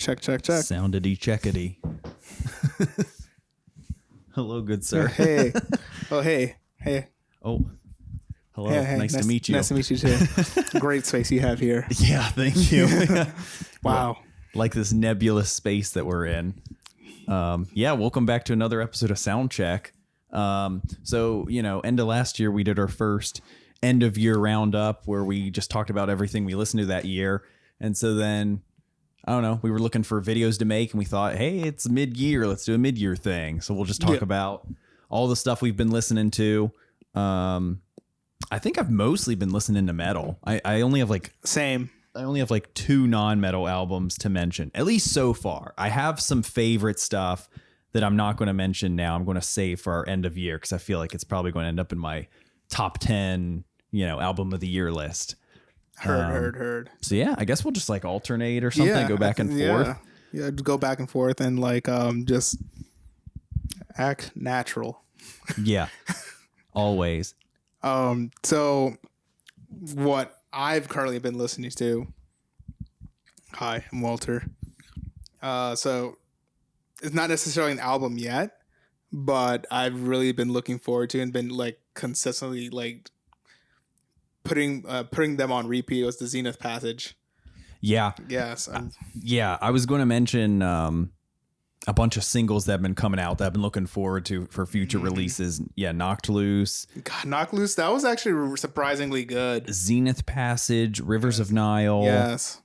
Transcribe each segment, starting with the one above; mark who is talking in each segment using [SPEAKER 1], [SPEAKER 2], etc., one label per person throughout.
[SPEAKER 1] Check.
[SPEAKER 2] Soundity checkity. Hello, good sir.
[SPEAKER 1] Hey. Oh, hey.
[SPEAKER 2] Oh, hello.
[SPEAKER 1] Hey.
[SPEAKER 2] Nice to meet you.
[SPEAKER 1] Nice to meet you too. Great space you have here.
[SPEAKER 2] Yeah, thank you.
[SPEAKER 1] Wow.
[SPEAKER 2] Like this nebulous space that we're in. Yeah, welcome back to another episode of Soundcheck. So, end of last year, we did our first end of year roundup where we just talked about everything we listened to that year. And so then, I don't know, we were looking for videos to make and we thought, hey, it's mid-year. Let's do a mid-year thing. So we'll just talk about all the stuff we've been listening to. I think I've mostly been listening to metal. I only have
[SPEAKER 1] Same.
[SPEAKER 2] I only have like 2 non-metal albums to mention, at least so far. I have some favorite stuff that I'm not going to mention now. I'm going to save for our end of year because I feel like it's probably going to end up in my top 10, album of the year list.
[SPEAKER 1] Heard.
[SPEAKER 2] So yeah, I guess we'll just like alternate or something, go back and forth.
[SPEAKER 1] Yeah, go back and forth and just act natural.
[SPEAKER 2] Yeah, always.
[SPEAKER 1] So what I've currently been listening to. Hi, I'm Walter. So it's not necessarily an album yet, but I've really been looking forward to and been consistently putting them on repeat. It was the Zenith passage.
[SPEAKER 2] Yeah.
[SPEAKER 1] Yes.
[SPEAKER 2] Yeah. I was going to mention a bunch of singles that have been coming out that I've been looking forward to for future releases. Yeah. Knocked Loose.
[SPEAKER 1] God, Knocked Loose. That was actually surprisingly good.
[SPEAKER 2] Zenith Passage, Rivers of Nihil.
[SPEAKER 1] Yes.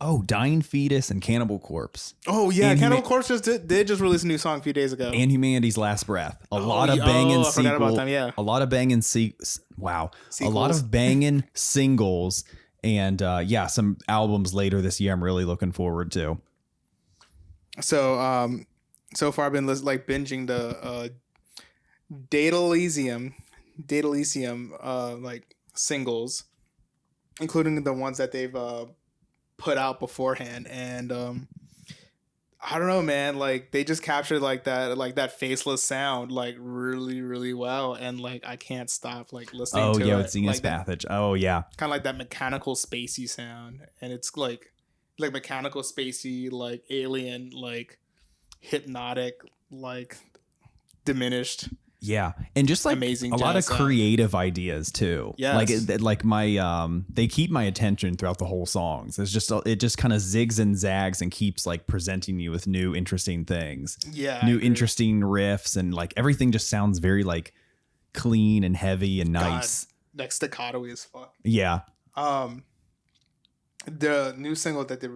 [SPEAKER 2] Oh, Dying Fetus and Cannibal Corpse.
[SPEAKER 1] Oh yeah, Cannibal Corpse did just release a new song a few days ago.
[SPEAKER 2] And Humanity's Last Breath. A lot of banging sequels. I forgot about them, yeah. A lot of banging sequels. A lot of banging singles and some albums later this year I'm really looking forward to.
[SPEAKER 1] So so far I've been binging the Datalysium singles, including the ones that they've put out beforehand, and I don't know, man, they just captured that faceless sound really, really well, and I can't stop listening to it. Oh yeah,
[SPEAKER 2] with Zenith's Passage. Oh yeah,
[SPEAKER 1] kind of like that mechanical spacey sound, and it's like mechanical spacey, alien, hypnotic, diminished.
[SPEAKER 2] Yeah, and just
[SPEAKER 1] amazing
[SPEAKER 2] a lot of creative ideas too.
[SPEAKER 1] Yeah,
[SPEAKER 2] they keep my attention throughout the whole songs. It just kind of zigs and zags and keeps presenting you with new interesting things.
[SPEAKER 1] Yeah,
[SPEAKER 2] new interesting riffs, and everything just sounds very clean and heavy and nice.
[SPEAKER 1] God, staccato as fuck.
[SPEAKER 2] Yeah.
[SPEAKER 1] The new single that they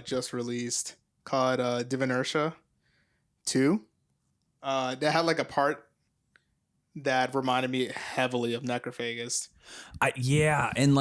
[SPEAKER 1] just released called Divinertia 2. They had a part that reminded me heavily of Necrophagus.
[SPEAKER 2] And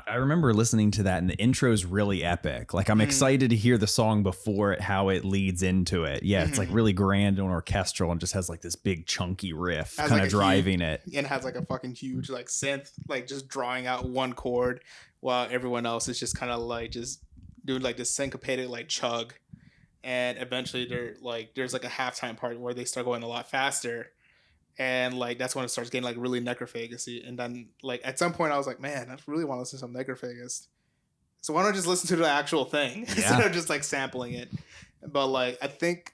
[SPEAKER 2] I remember listening to that, and the intro is really epic. I'm excited to hear the song before it, how it leads into it. Yeah, it's really grand and orchestral, and just has this big chunky riff kind of driving it.
[SPEAKER 1] And has a fucking huge synth, just drawing out one chord, while everyone else is just kind of just doing this syncopated chug. And eventually there's a halftime part where they start going a lot faster. And that's when it starts getting really Necrophagusy. And then at some point I was like, man, I really want to listen to some Necrophagus. So why don't I just listen to the actual thing instead of just sampling it? But I think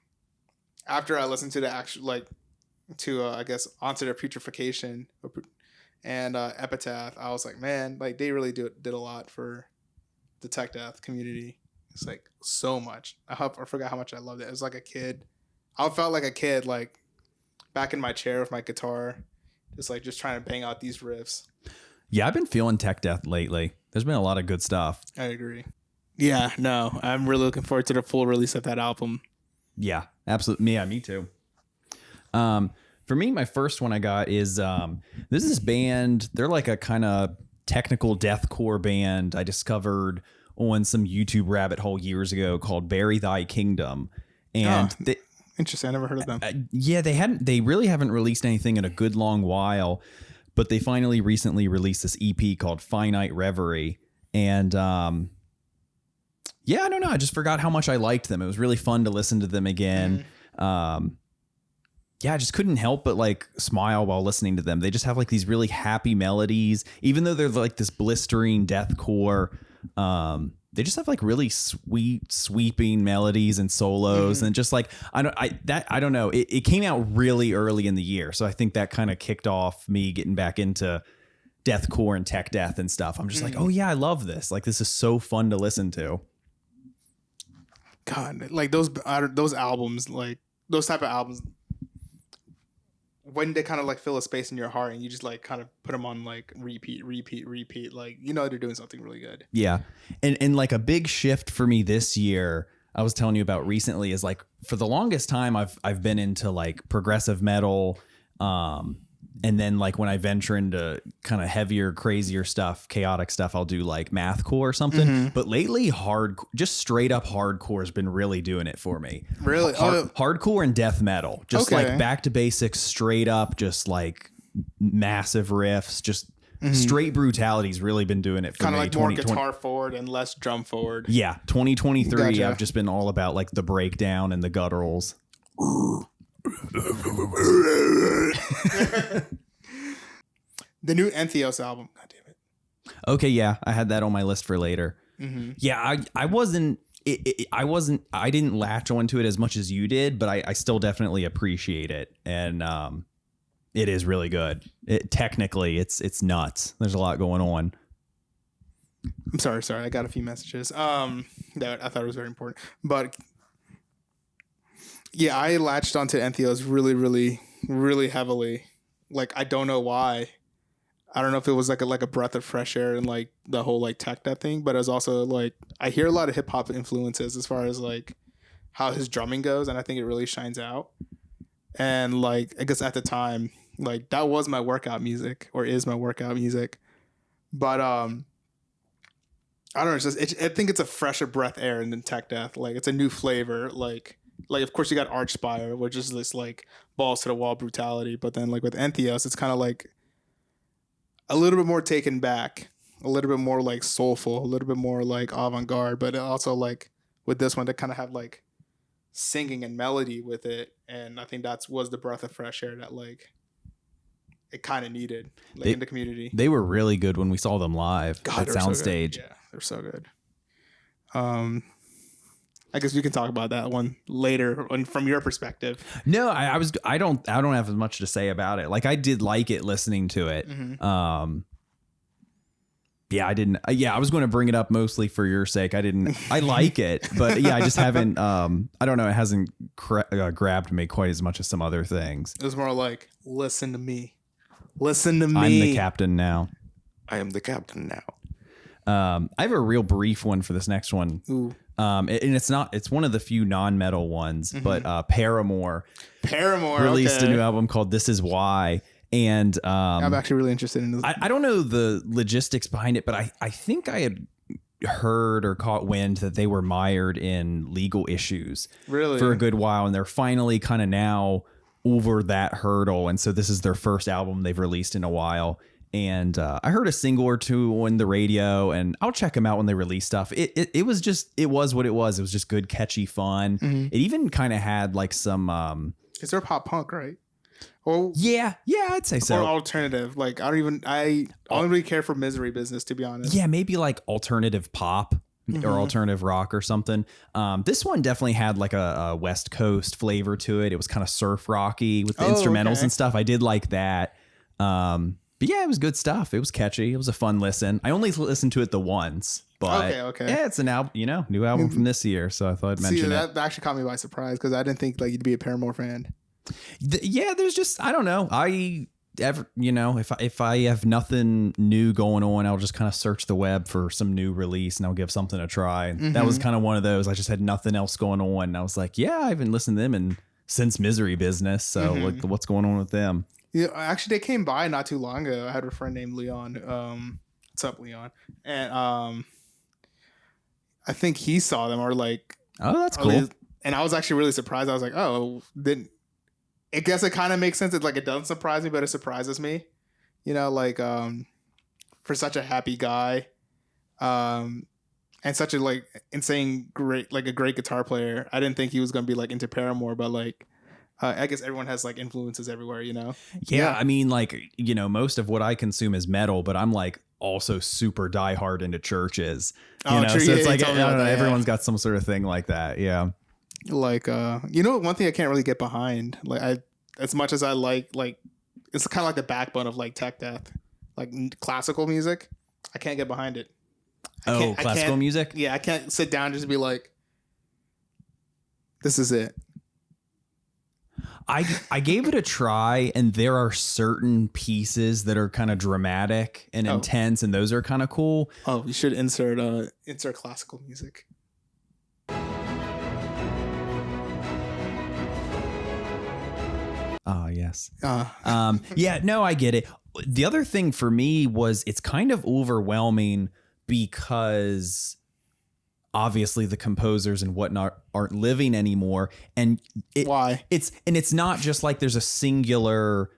[SPEAKER 1] after I listened to the actual I guess Onto Their Putrefaction and Epitaph, I was like, man, they really did a lot for the tech death community. It's so much. I forgot how much I loved it. It was like a kid. I felt like a kid, back in my chair with my guitar, just trying to bang out these riffs.
[SPEAKER 2] Yeah, I've been feeling tech death lately. There's been a lot of good stuff.
[SPEAKER 1] I agree. Yeah, no, I'm really looking forward to the full release of that album.
[SPEAKER 2] Yeah, absolutely. Yeah, me too. For me, my first one I got is this band. They're a kind of technical deathcore band I discovered on some YouTube rabbit hole years ago called Bury Thy Kingdom. And
[SPEAKER 1] interesting. I never heard of them.
[SPEAKER 2] They really haven't released anything in a good long while, but they finally recently released this EP called Finite Reverie. And I don't know. I just forgot how much I liked them. It was really fun to listen to them again. I just couldn't help but smile while listening to them. They just have these really happy melodies, even though they're this blistering deathcore. they just have like really sweet, sweeping melodies and solos, and just like I don't know. It came out really early in the year, so I think that kind of kicked off me getting back into deathcore and tech death and stuff. I'm just like, oh yeah, I love this. Like this is so fun to listen to.
[SPEAKER 1] God, like those albums, like those type of albums, when they kind of like fill a space in your heart and you just like kind of put them on like repeat, like, you know, they're doing something really good.
[SPEAKER 2] Yeah. And like a big shift for me this year, I was telling you about recently, is like for the longest time I've been into like progressive metal, and then like when I venture into kind of heavier, crazier stuff, chaotic stuff, I'll do like mathcore or something. But lately just straight up hardcore has been really doing it for me.
[SPEAKER 1] Really?
[SPEAKER 2] Hardcore and death metal, just like back to basics, straight up, just like massive riffs, just straight brutality's really been doing it for
[SPEAKER 1] kind
[SPEAKER 2] me.
[SPEAKER 1] Kind of like more guitar forward and less drum forward.
[SPEAKER 2] Yeah. 2023,
[SPEAKER 1] Gotcha.
[SPEAKER 2] I've just been all about like the breakdown and the gutturals.
[SPEAKER 1] The new Entheos album. God damn it.
[SPEAKER 2] Okay, yeah, I had that on my list for later. Yeah, I didn't latch onto it as much as you did, but I still definitely appreciate it, and it is really good. Technically, it's nuts. There's a lot going on.
[SPEAKER 1] I'm sorry. I got a few messages. That I thought was very important, but yeah, I latched onto Entheos really, really, really heavily. Like I don't know why. I don't know if it was like a breath of fresh air and like the whole like tech that thing, but it was also like I hear a lot of hip hop influences as far as like how his drumming goes, and I think it really shines out. And like I guess at the time, like that was my workout music, or is my workout music. But I don't know. I think it's a fresher breath air than tech death. Like it's a new flavor. Like of course you got Archspire, which is this like balls to the wall brutality, but then like with Entheos, it's kind of like a little bit more taken back, a little bit more like soulful, a little bit more like avant-garde, but also like with this one, they kind of have like singing and melody with it, and I think was the breath of fresh air that like it kind of needed in the community.
[SPEAKER 2] They were really good when we saw them live at Soundstage.
[SPEAKER 1] Yeah, they're so good. I guess we can talk about that one later from your perspective.
[SPEAKER 2] No, I don't have as much to say about it. Like I did like it listening to it. Yeah, I didn't. Yeah, I was going to bring it up mostly for your sake. I like it, but yeah, I just haven't. I don't know. It hasn't grabbed me quite as much as some other things.
[SPEAKER 1] It was more like, listen to me. Listen to me.
[SPEAKER 2] I'm the captain now.
[SPEAKER 3] I am the captain now.
[SPEAKER 2] I have a real brief one for this next one.
[SPEAKER 1] Ooh.
[SPEAKER 2] And it's one of the few non-metal ones, but Paramore released a new album called This Is Why. And
[SPEAKER 1] I'm actually really interested in this.
[SPEAKER 2] I don't know the logistics behind it, but I think I had heard or caught wind that they were mired in legal issues for a good while, and they're finally kind of now over that hurdle. And so this is their first album they've released in a while. And I heard a single or two on the radio, and I'll check them out when they release stuff. It was what it was. It was just good, catchy fun. It even kind of had like some.
[SPEAKER 1] Is there pop punk, right? Or
[SPEAKER 2] yeah, I'd say so.
[SPEAKER 1] Or alternative. Like I only really care for Misery Business, to be honest.
[SPEAKER 2] Yeah, maybe like alternative pop or alternative rock or something. This one definitely had like a West Coast flavor to it. It was kind of surf rocky with the instrumentals and stuff. I did like that. But yeah, it was good stuff. It was catchy. It was a fun listen. I only listened to it the once, but
[SPEAKER 1] okay.
[SPEAKER 2] Yeah, it's an album, new album from this year. So I thought I'd mention it.
[SPEAKER 1] That actually caught me by surprise because I didn't think like you'd be a Paramore fan.
[SPEAKER 2] Yeah, there's just, I don't know. If I have nothing new going on, I'll just kind of search the web for some new release and I'll give something a try. That was kind of one of those. I just had nothing else going on. And I was like, yeah, I haven't listened to them since Misery Business. So like, what's going on with them?
[SPEAKER 1] Yeah, actually, they came by not too long ago. I had a friend named Leon. What's up, Leon? And I think he saw them or like.
[SPEAKER 2] Oh, that's cool.
[SPEAKER 1] And I was actually really surprised. I was like, oh, then I guess it kind of makes sense. It's like it doesn't surprise me, but it surprises me. Like for such a happy guy, and such a like insane great like a great guitar player. I didn't think he was gonna be like into Paramore, but like. I guess everyone has like influences everywhere,
[SPEAKER 2] Yeah, I mean, like, most of what I consume is metal, but I'm like also super diehard into churches.
[SPEAKER 1] Oh,
[SPEAKER 2] You know,
[SPEAKER 1] true.
[SPEAKER 2] so
[SPEAKER 1] Yeah,
[SPEAKER 2] it's
[SPEAKER 1] you
[SPEAKER 2] like I
[SPEAKER 1] told me
[SPEAKER 2] don't
[SPEAKER 1] about
[SPEAKER 2] know,
[SPEAKER 1] that, yeah.
[SPEAKER 2] everyone's got some sort of thing like that. Yeah.
[SPEAKER 1] Like one thing I can't really get behind, as much as I like it's kind of like the backbone of like tech death, like classical music. I can't get behind it. I
[SPEAKER 2] Classical
[SPEAKER 1] can't-
[SPEAKER 2] music?
[SPEAKER 1] Yeah, I can't sit down and just be like, this is it.
[SPEAKER 2] I gave it a try, and there are certain pieces that are kind of dramatic and
[SPEAKER 1] Oh.
[SPEAKER 2] intense, and those are kind of cool.
[SPEAKER 1] Oh, you should insert classical music.
[SPEAKER 2] Ah, yes.
[SPEAKER 1] Uh,
[SPEAKER 2] Yeah, no, I get it. The other thing for me was it's kind of overwhelming because obviously the composers and whatnot aren't living anymore. And
[SPEAKER 1] why?
[SPEAKER 2] it's not just like there's a singular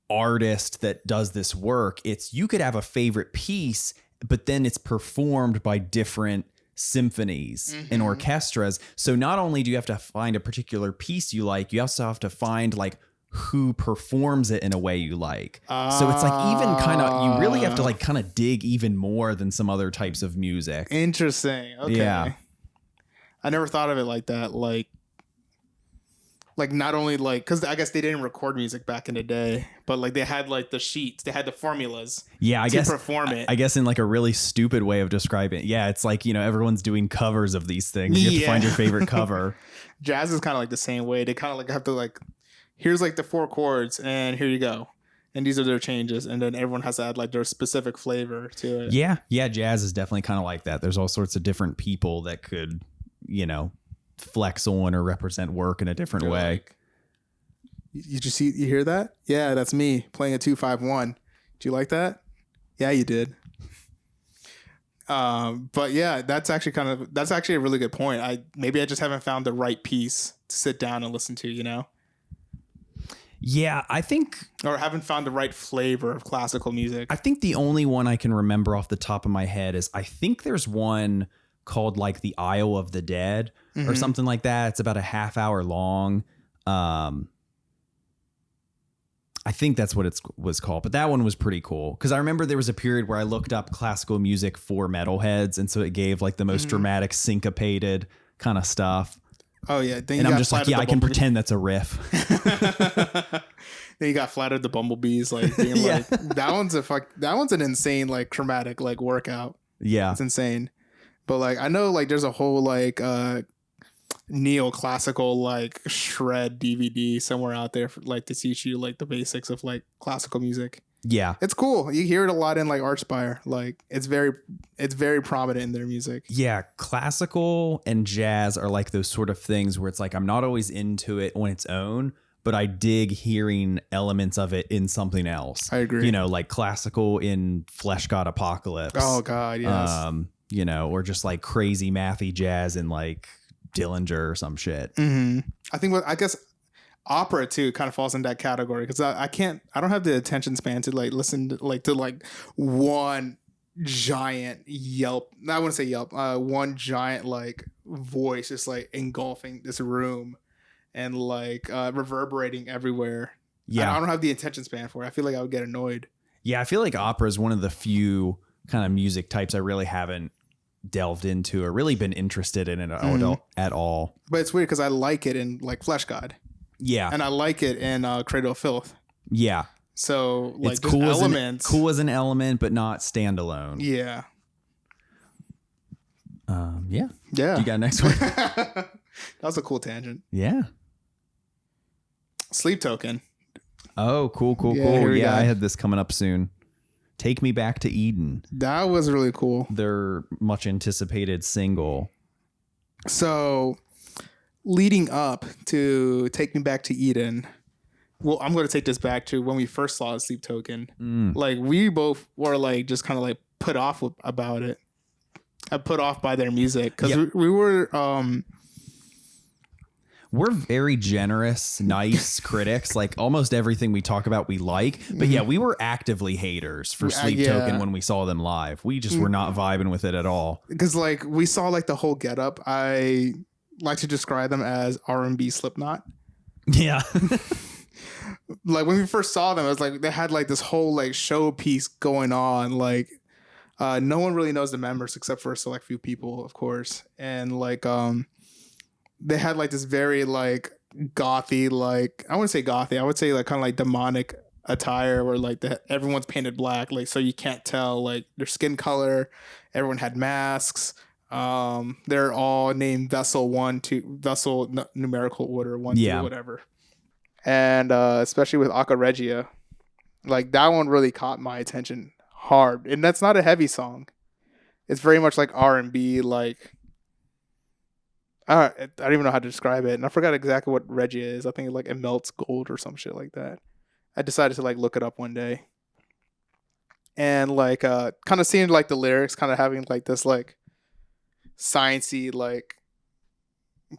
[SPEAKER 2] artist that does this work. It's you could have a favorite piece, but then it's performed by different symphonies and orchestras. So not only do you have to find a particular piece you like, you also have to find like who performs it in a way you like. So it's like even kind of you really have to like kind of dig even more than some other types of music.
[SPEAKER 1] Interesting. Okay.
[SPEAKER 2] Yeah.
[SPEAKER 1] I never thought of it like that. Like not only like, because I guess they didn't record music back in the day, but like they had like the sheets, they had the formulas.
[SPEAKER 2] Yeah, I
[SPEAKER 1] to
[SPEAKER 2] guess
[SPEAKER 1] perform it.
[SPEAKER 2] I guess in like a really stupid way of describing it. Yeah, it's like, you know, everyone's doing covers of these things. You have to find your favorite cover.
[SPEAKER 1] Jazz is kind of like the same way. They kind of like have to like, here's like the 4 chords and here you go. And these are their changes. And then everyone has to add like their specific flavor to it.
[SPEAKER 2] Yeah, jazz is definitely kind of like that. There's all sorts of different people that could, you know, flex on or represent work in a different way.
[SPEAKER 1] Like, you hear that? Yeah, that's me playing a 2-5-1. Do you like that? Yeah, you did. But yeah, that's actually a really good point. Maybe I just haven't found the right piece to sit down and listen to, you know?
[SPEAKER 2] Yeah, I think
[SPEAKER 1] Or haven't found the right flavor of classical music.
[SPEAKER 2] the only one I can remember off the top of my head is I think there's one called like the Isle of the Dead or something like that. It's about a half hour long. I think that's what it was called, but that one was pretty cool because I remember there was a period where I looked up classical music for metalheads, and so it gave like the most dramatic syncopated kind of stuff.
[SPEAKER 1] Oh yeah, then
[SPEAKER 2] And I'm just like, yeah, I can pretend that's a riff.
[SPEAKER 1] Then you got Flattered the Bumblebees, like being
[SPEAKER 2] Yeah.
[SPEAKER 1] like that one's an insane like chromatic like workout.
[SPEAKER 2] Yeah.
[SPEAKER 1] It's insane. But like I know like there's a whole like neoclassical like shred DVD somewhere out there for, like to teach you like the basics of like classical music.
[SPEAKER 2] Yeah.
[SPEAKER 1] It's cool. You hear it a lot in like Archspire. Like it's very prominent in their music.
[SPEAKER 2] Yeah. Classical and jazz are like those sort of things where it's like I'm not always into it on its own, but I dig hearing elements of it in something else.
[SPEAKER 1] I agree.
[SPEAKER 2] You know, like classical in Flesh God Apocalypse.
[SPEAKER 1] Oh God, yes.
[SPEAKER 2] You know, or just like crazy mathy jazz in like Dillinger or some shit.
[SPEAKER 1] I guess opera too kind of falls in that category because I don't have the attention span to like listen to one giant yelp. I wouldn't say yelp. One giant like voice just like engulfing this room and like reverberating everywhere.
[SPEAKER 2] Yeah.
[SPEAKER 1] I don't have the attention span for it. I feel like I would get annoyed.
[SPEAKER 2] Yeah, I feel like opera is one of the few kind of music types I really haven't delved into or really been interested in it at all.
[SPEAKER 1] But it's weird because I like it in like Flesh God.
[SPEAKER 2] Yeah.
[SPEAKER 1] And I like it in Cradle of Filth.
[SPEAKER 2] Yeah.
[SPEAKER 1] So like
[SPEAKER 2] It's
[SPEAKER 1] there's
[SPEAKER 2] cool
[SPEAKER 1] elements.
[SPEAKER 2] cool as an element, but not standalone.
[SPEAKER 1] Yeah.
[SPEAKER 2] Yeah.
[SPEAKER 1] Yeah.
[SPEAKER 2] You got next one?
[SPEAKER 1] That was a cool tangent.
[SPEAKER 2] Yeah.
[SPEAKER 1] Sleep Token.
[SPEAKER 2] Oh, cool.
[SPEAKER 1] Yeah, here we
[SPEAKER 2] Yeah,
[SPEAKER 1] go.
[SPEAKER 2] I had this coming up soon. Take Me Back to Eden.
[SPEAKER 1] That was really cool.
[SPEAKER 2] Their much anticipated single.
[SPEAKER 1] So leading up to Take Me Back to Eden, well, I'm going to take this back to when we first saw Sleep Token. Like we both were like just kind of like put off about it. Put off by their music because
[SPEAKER 2] Yep.
[SPEAKER 1] we were
[SPEAKER 2] We're very generous, nice critics. Like almost everything we talk about, we like. But yeah, we were actively haters for Sleep
[SPEAKER 1] yeah.
[SPEAKER 2] Token when we saw them live. We just were not vibing with it at all.
[SPEAKER 1] because like we saw like the whole getup. I like to describe them as R&B Slipknot.
[SPEAKER 2] Yeah.
[SPEAKER 1] Like when we first saw them, it was like they had like this whole like showpiece going on. Like No one really knows the members except for a select few people, of course. And like they had like this very like gothy, like I wouldn't say gothy, I would say like kind of like demonic attire where like everyone's painted black, like so you can't tell like their skin color. Everyone had masks. They're all named Vessel 1, 2, Vessel numerical order 1, 2, whatever. And especially with Aka Regia, like that one really caught my attention hard. And that's not a heavy song. It's very much like R&B, like I don't even know how to describe it. And I forgot exactly what Regia is. I think like it melts gold or some shit like that. I decided to like look it up one day. And like kind of seeing like the lyrics kind of having like this like sciencey like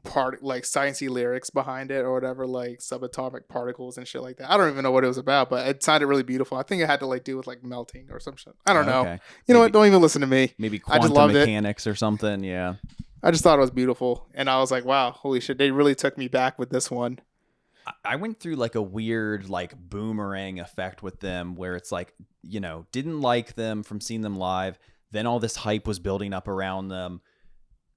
[SPEAKER 1] part, like sciencey lyrics behind it or whatever, like subatomic particles and shit like that. I don't even know what it was about, but it sounded really beautiful. I think it had to like do with like melting or some shit. I don't know. You know what? Don't even listen to me.
[SPEAKER 2] Maybe quantum mechanics or something. Yeah.
[SPEAKER 1] I just thought it was beautiful. And I was like, wow, holy shit. They really took me back with this one.
[SPEAKER 2] I went through like a weird like boomerang effect with them where it's like, you know, didn't like them from seeing them live. Then all this hype was building up around them,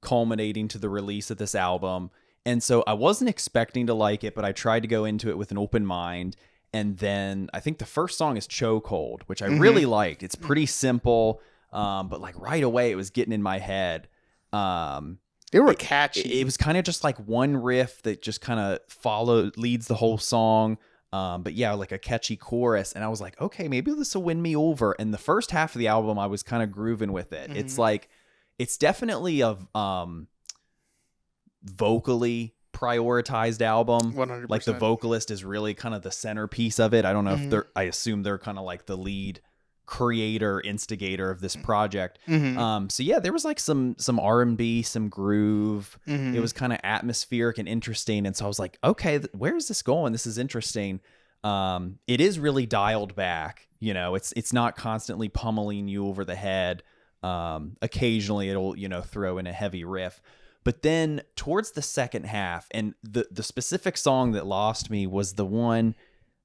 [SPEAKER 2] culminating to the release of this album. And so I wasn't expecting to like it, but I tried to go into it with an open mind. And then I think the first song is Chokehold, which I really liked. It's pretty simple, but like right away it was getting in my head.
[SPEAKER 1] They were catchy.
[SPEAKER 2] It was kind of just like one riff that just kind of leads the whole song. But yeah, like a catchy chorus. And I was like, okay, maybe this will win me over. And the first half of the album, I was kind of grooving with it. It's like, it's definitely a vocally prioritized album.
[SPEAKER 1] 100%.
[SPEAKER 2] Like the vocalist is really kind of the centerpiece of it. I don't know if I assume they're kind of like the lead creator, instigator of this project. So yeah, there was like some R&B, some groove. It was kind of atmospheric and interesting. And so I was like, okay, where is this going? This is interesting. It is really dialed back. You know, it's not constantly pummeling you over the head. Occasionally it'll, you know, throw in a heavy riff. But then towards the second half, and the specific song that lost me was the one.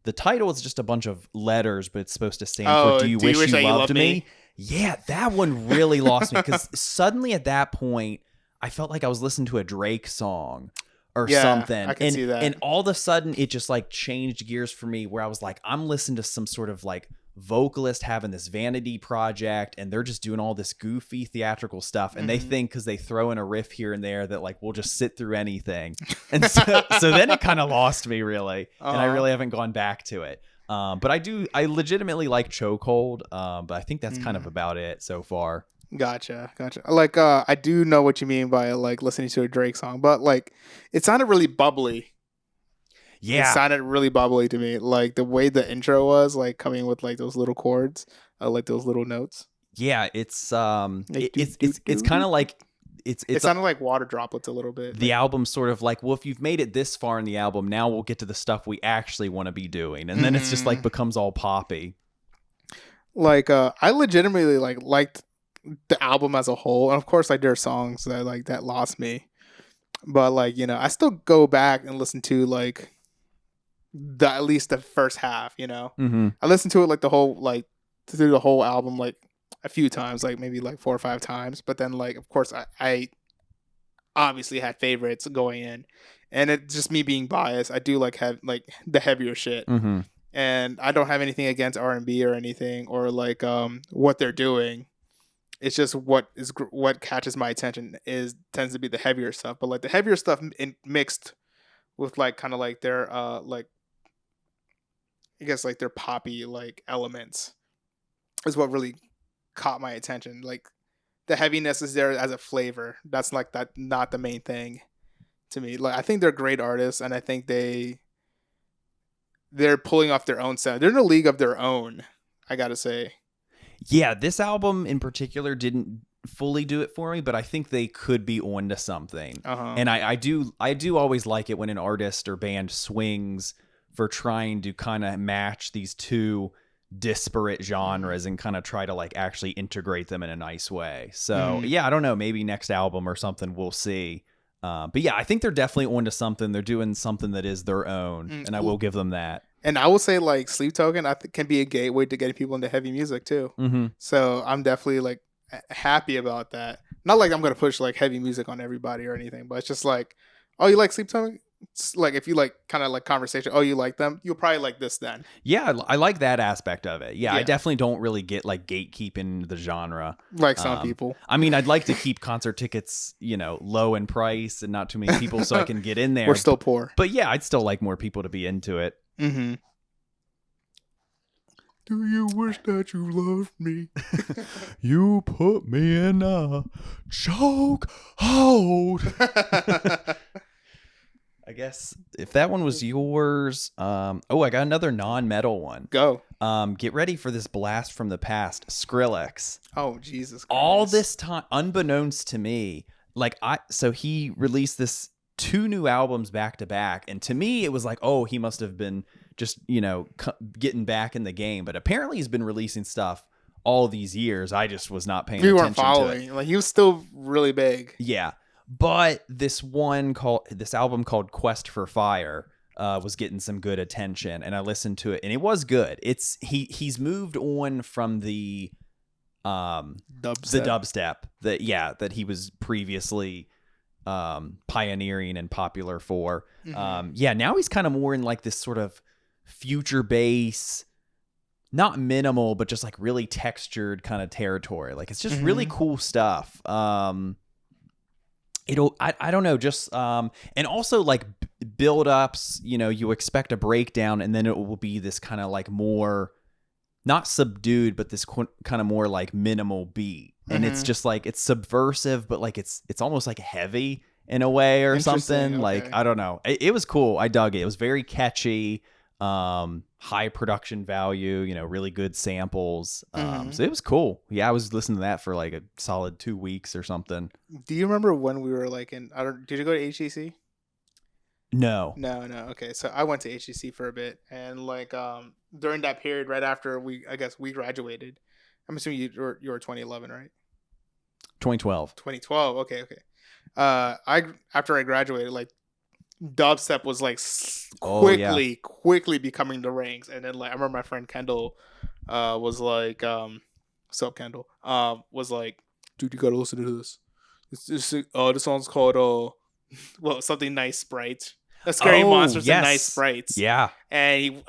[SPEAKER 2] The title is just a bunch of letters, but it's supposed to stand for Do You Wish You Loved Me? Yeah, that one really lost me because suddenly at that point, I felt like I was listening to a Drake song or something.
[SPEAKER 1] I can see that.
[SPEAKER 2] And all of a sudden, it just like changed gears for me where I was like, I'm listening to some sort of like vocalist having this vanity project and they're just doing all this goofy theatrical stuff. And they think because they throw in a riff here and there that like we'll just sit through anything. And so then it kind of lost me really. And I really haven't gone back to it. But I legitimately like Chokehold. But I think that's kind of about it so far.
[SPEAKER 1] Gotcha. Like I do know what you mean by like listening to a Drake song, but like it sounded really bubbly.
[SPEAKER 2] Yeah,
[SPEAKER 1] it sounded really bubbly to me. Like the way the intro was, like coming with like those little chords, like those little notes.
[SPEAKER 2] Yeah, it's kind of like it
[SPEAKER 1] sounded like water droplets a little bit.
[SPEAKER 2] The album's sort of like, well, if you've made it this far in the album, now we'll get to the stuff we actually want to be doing, and then it's just like becomes all poppy.
[SPEAKER 1] Like I legitimately like liked the album as a whole, and of course like there are songs that like that lost me, but like, you know, I still go back and listen to like at least the first half, you know. I listened to it like the whole like through the whole album like a few times, like maybe like 4 or 5 times, but then like of course I obviously had favorites going in, and it's just me being biased. I do like have like the heavier shit, and I don't have anything against R&B or anything or like what they're doing. It's just what catches my attention tends to be the heavier stuff, but like the heavier stuff mixed with like kind of like their like I guess like their poppy like elements is what really caught my attention. Like the heaviness is there as a flavor. That's like that not the main thing to me. Like I think they're great artists, and I think they're pulling off their own sound. They're in a league of their own, I gotta say.
[SPEAKER 2] Yeah, this album in particular didn't fully do it for me, but I think they could be onto something. And I do always like it when an artist or band swings for trying to kind of match these two disparate genres and kind of try to like actually integrate them in a nice way. So yeah, I don't know, maybe next album or something, we'll see. But yeah, I think they're definitely onto something. They're doing something that is their own, and I will give them that.
[SPEAKER 1] And I will say, like, Sleep Token, can be a gateway to getting people into heavy music too. So I'm definitely like happy about that. Not like I'm gonna push like heavy music on everybody or anything, but it's just like, oh, you like Sleep Time? It's like if you like kind of like conversation, oh, you like them, you'll probably like this then.
[SPEAKER 2] Yeah, I like that aspect of it. Yeah, I
[SPEAKER 1] Yeah.
[SPEAKER 2] definitely don't really get like gatekeeping the genre.
[SPEAKER 1] Like some people.
[SPEAKER 2] I mean, I'd like to keep concert tickets, low in price and not too many people so I can get in there.
[SPEAKER 1] We're still poor.
[SPEAKER 2] But yeah, I'd still like more people to be into it.
[SPEAKER 1] Mm-hmm. Do you wish that you loved me?
[SPEAKER 2] You put me in a choke hold. I guess if that one was yours, I got another non-metal one.
[SPEAKER 1] Go.
[SPEAKER 2] Get ready for this blast from the past, Skrillex.
[SPEAKER 1] Oh, Jesus Christ.
[SPEAKER 2] All this time, unbeknownst to me, so he released this 2 new albums back to back, and to me it was like, oh, he must have been just getting back in the game, but apparently he's been releasing stuff all these years. I just was not paying attention
[SPEAKER 1] weren't following.
[SPEAKER 2] to it.
[SPEAKER 1] Like, he was still really big.
[SPEAKER 2] Yeah. But this album called Quest for Fire was getting some good attention, and I listened to it, and it was good. He's moved on from the dubstep that he was previously pioneering and popular for.
[SPEAKER 1] Mm-hmm.
[SPEAKER 2] Now he's kind of more in like this sort of future bass, not minimal, but just like really textured kind of territory. Like, it's just really cool stuff. I don't know, just and also like build ups, you expect a breakdown and then it will be this kind of like more not subdued, but this kind of more like minimal beat. And it's just like, it's subversive, but like it's almost like heavy in a way or something.
[SPEAKER 1] Okay.
[SPEAKER 2] Like, I don't know. It was cool. I dug it. It was very catchy, high production value, really good samples. So it was cool. Yeah, I was listening to that for like a solid 2 weeks or something.
[SPEAKER 1] Do you remember when we were like did you go to HTC?
[SPEAKER 2] No.
[SPEAKER 1] Okay, so I went to HTC for a bit, and like during that period, right after we graduated. I'm assuming you were 2011, right?
[SPEAKER 2] 2012.
[SPEAKER 1] 2012. Okay. After I graduated, like dubstep was like quickly becoming the ranks, and then like I remember my friend Kendall was like Kendall was like, dude, you gotta listen to this. This song's called something nice sprites. Scary monsters and nice sprites.
[SPEAKER 2] Yeah.
[SPEAKER 1] And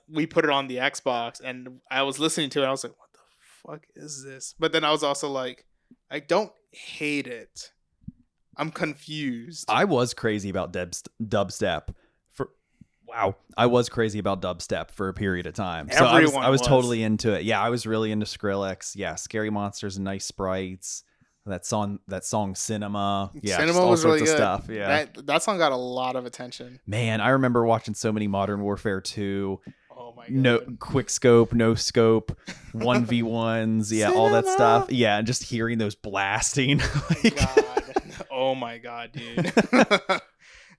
[SPEAKER 1] we put it on the Xbox, and I was listening to it. And I was like, what the fuck is this? But then I was also like, I don't hate it. I'm confused.
[SPEAKER 2] I was crazy about dubstep I was crazy about dubstep for a period of time. So I was totally into it. Yeah, I was really into Skrillex. Yeah, Scary Monsters and Nice Sprites. That song Cinema. Yeah,
[SPEAKER 1] Cinema was really good.
[SPEAKER 2] Stuff. Yeah.
[SPEAKER 1] That song got a lot of attention.
[SPEAKER 2] Man, I remember watching so many Modern Warfare 2.
[SPEAKER 1] Oh my god.
[SPEAKER 2] No quick scope, no scope, 1v1s, yeah, all that stuff. Yeah, and just hearing those blasting.
[SPEAKER 1] God. Oh my god, dude.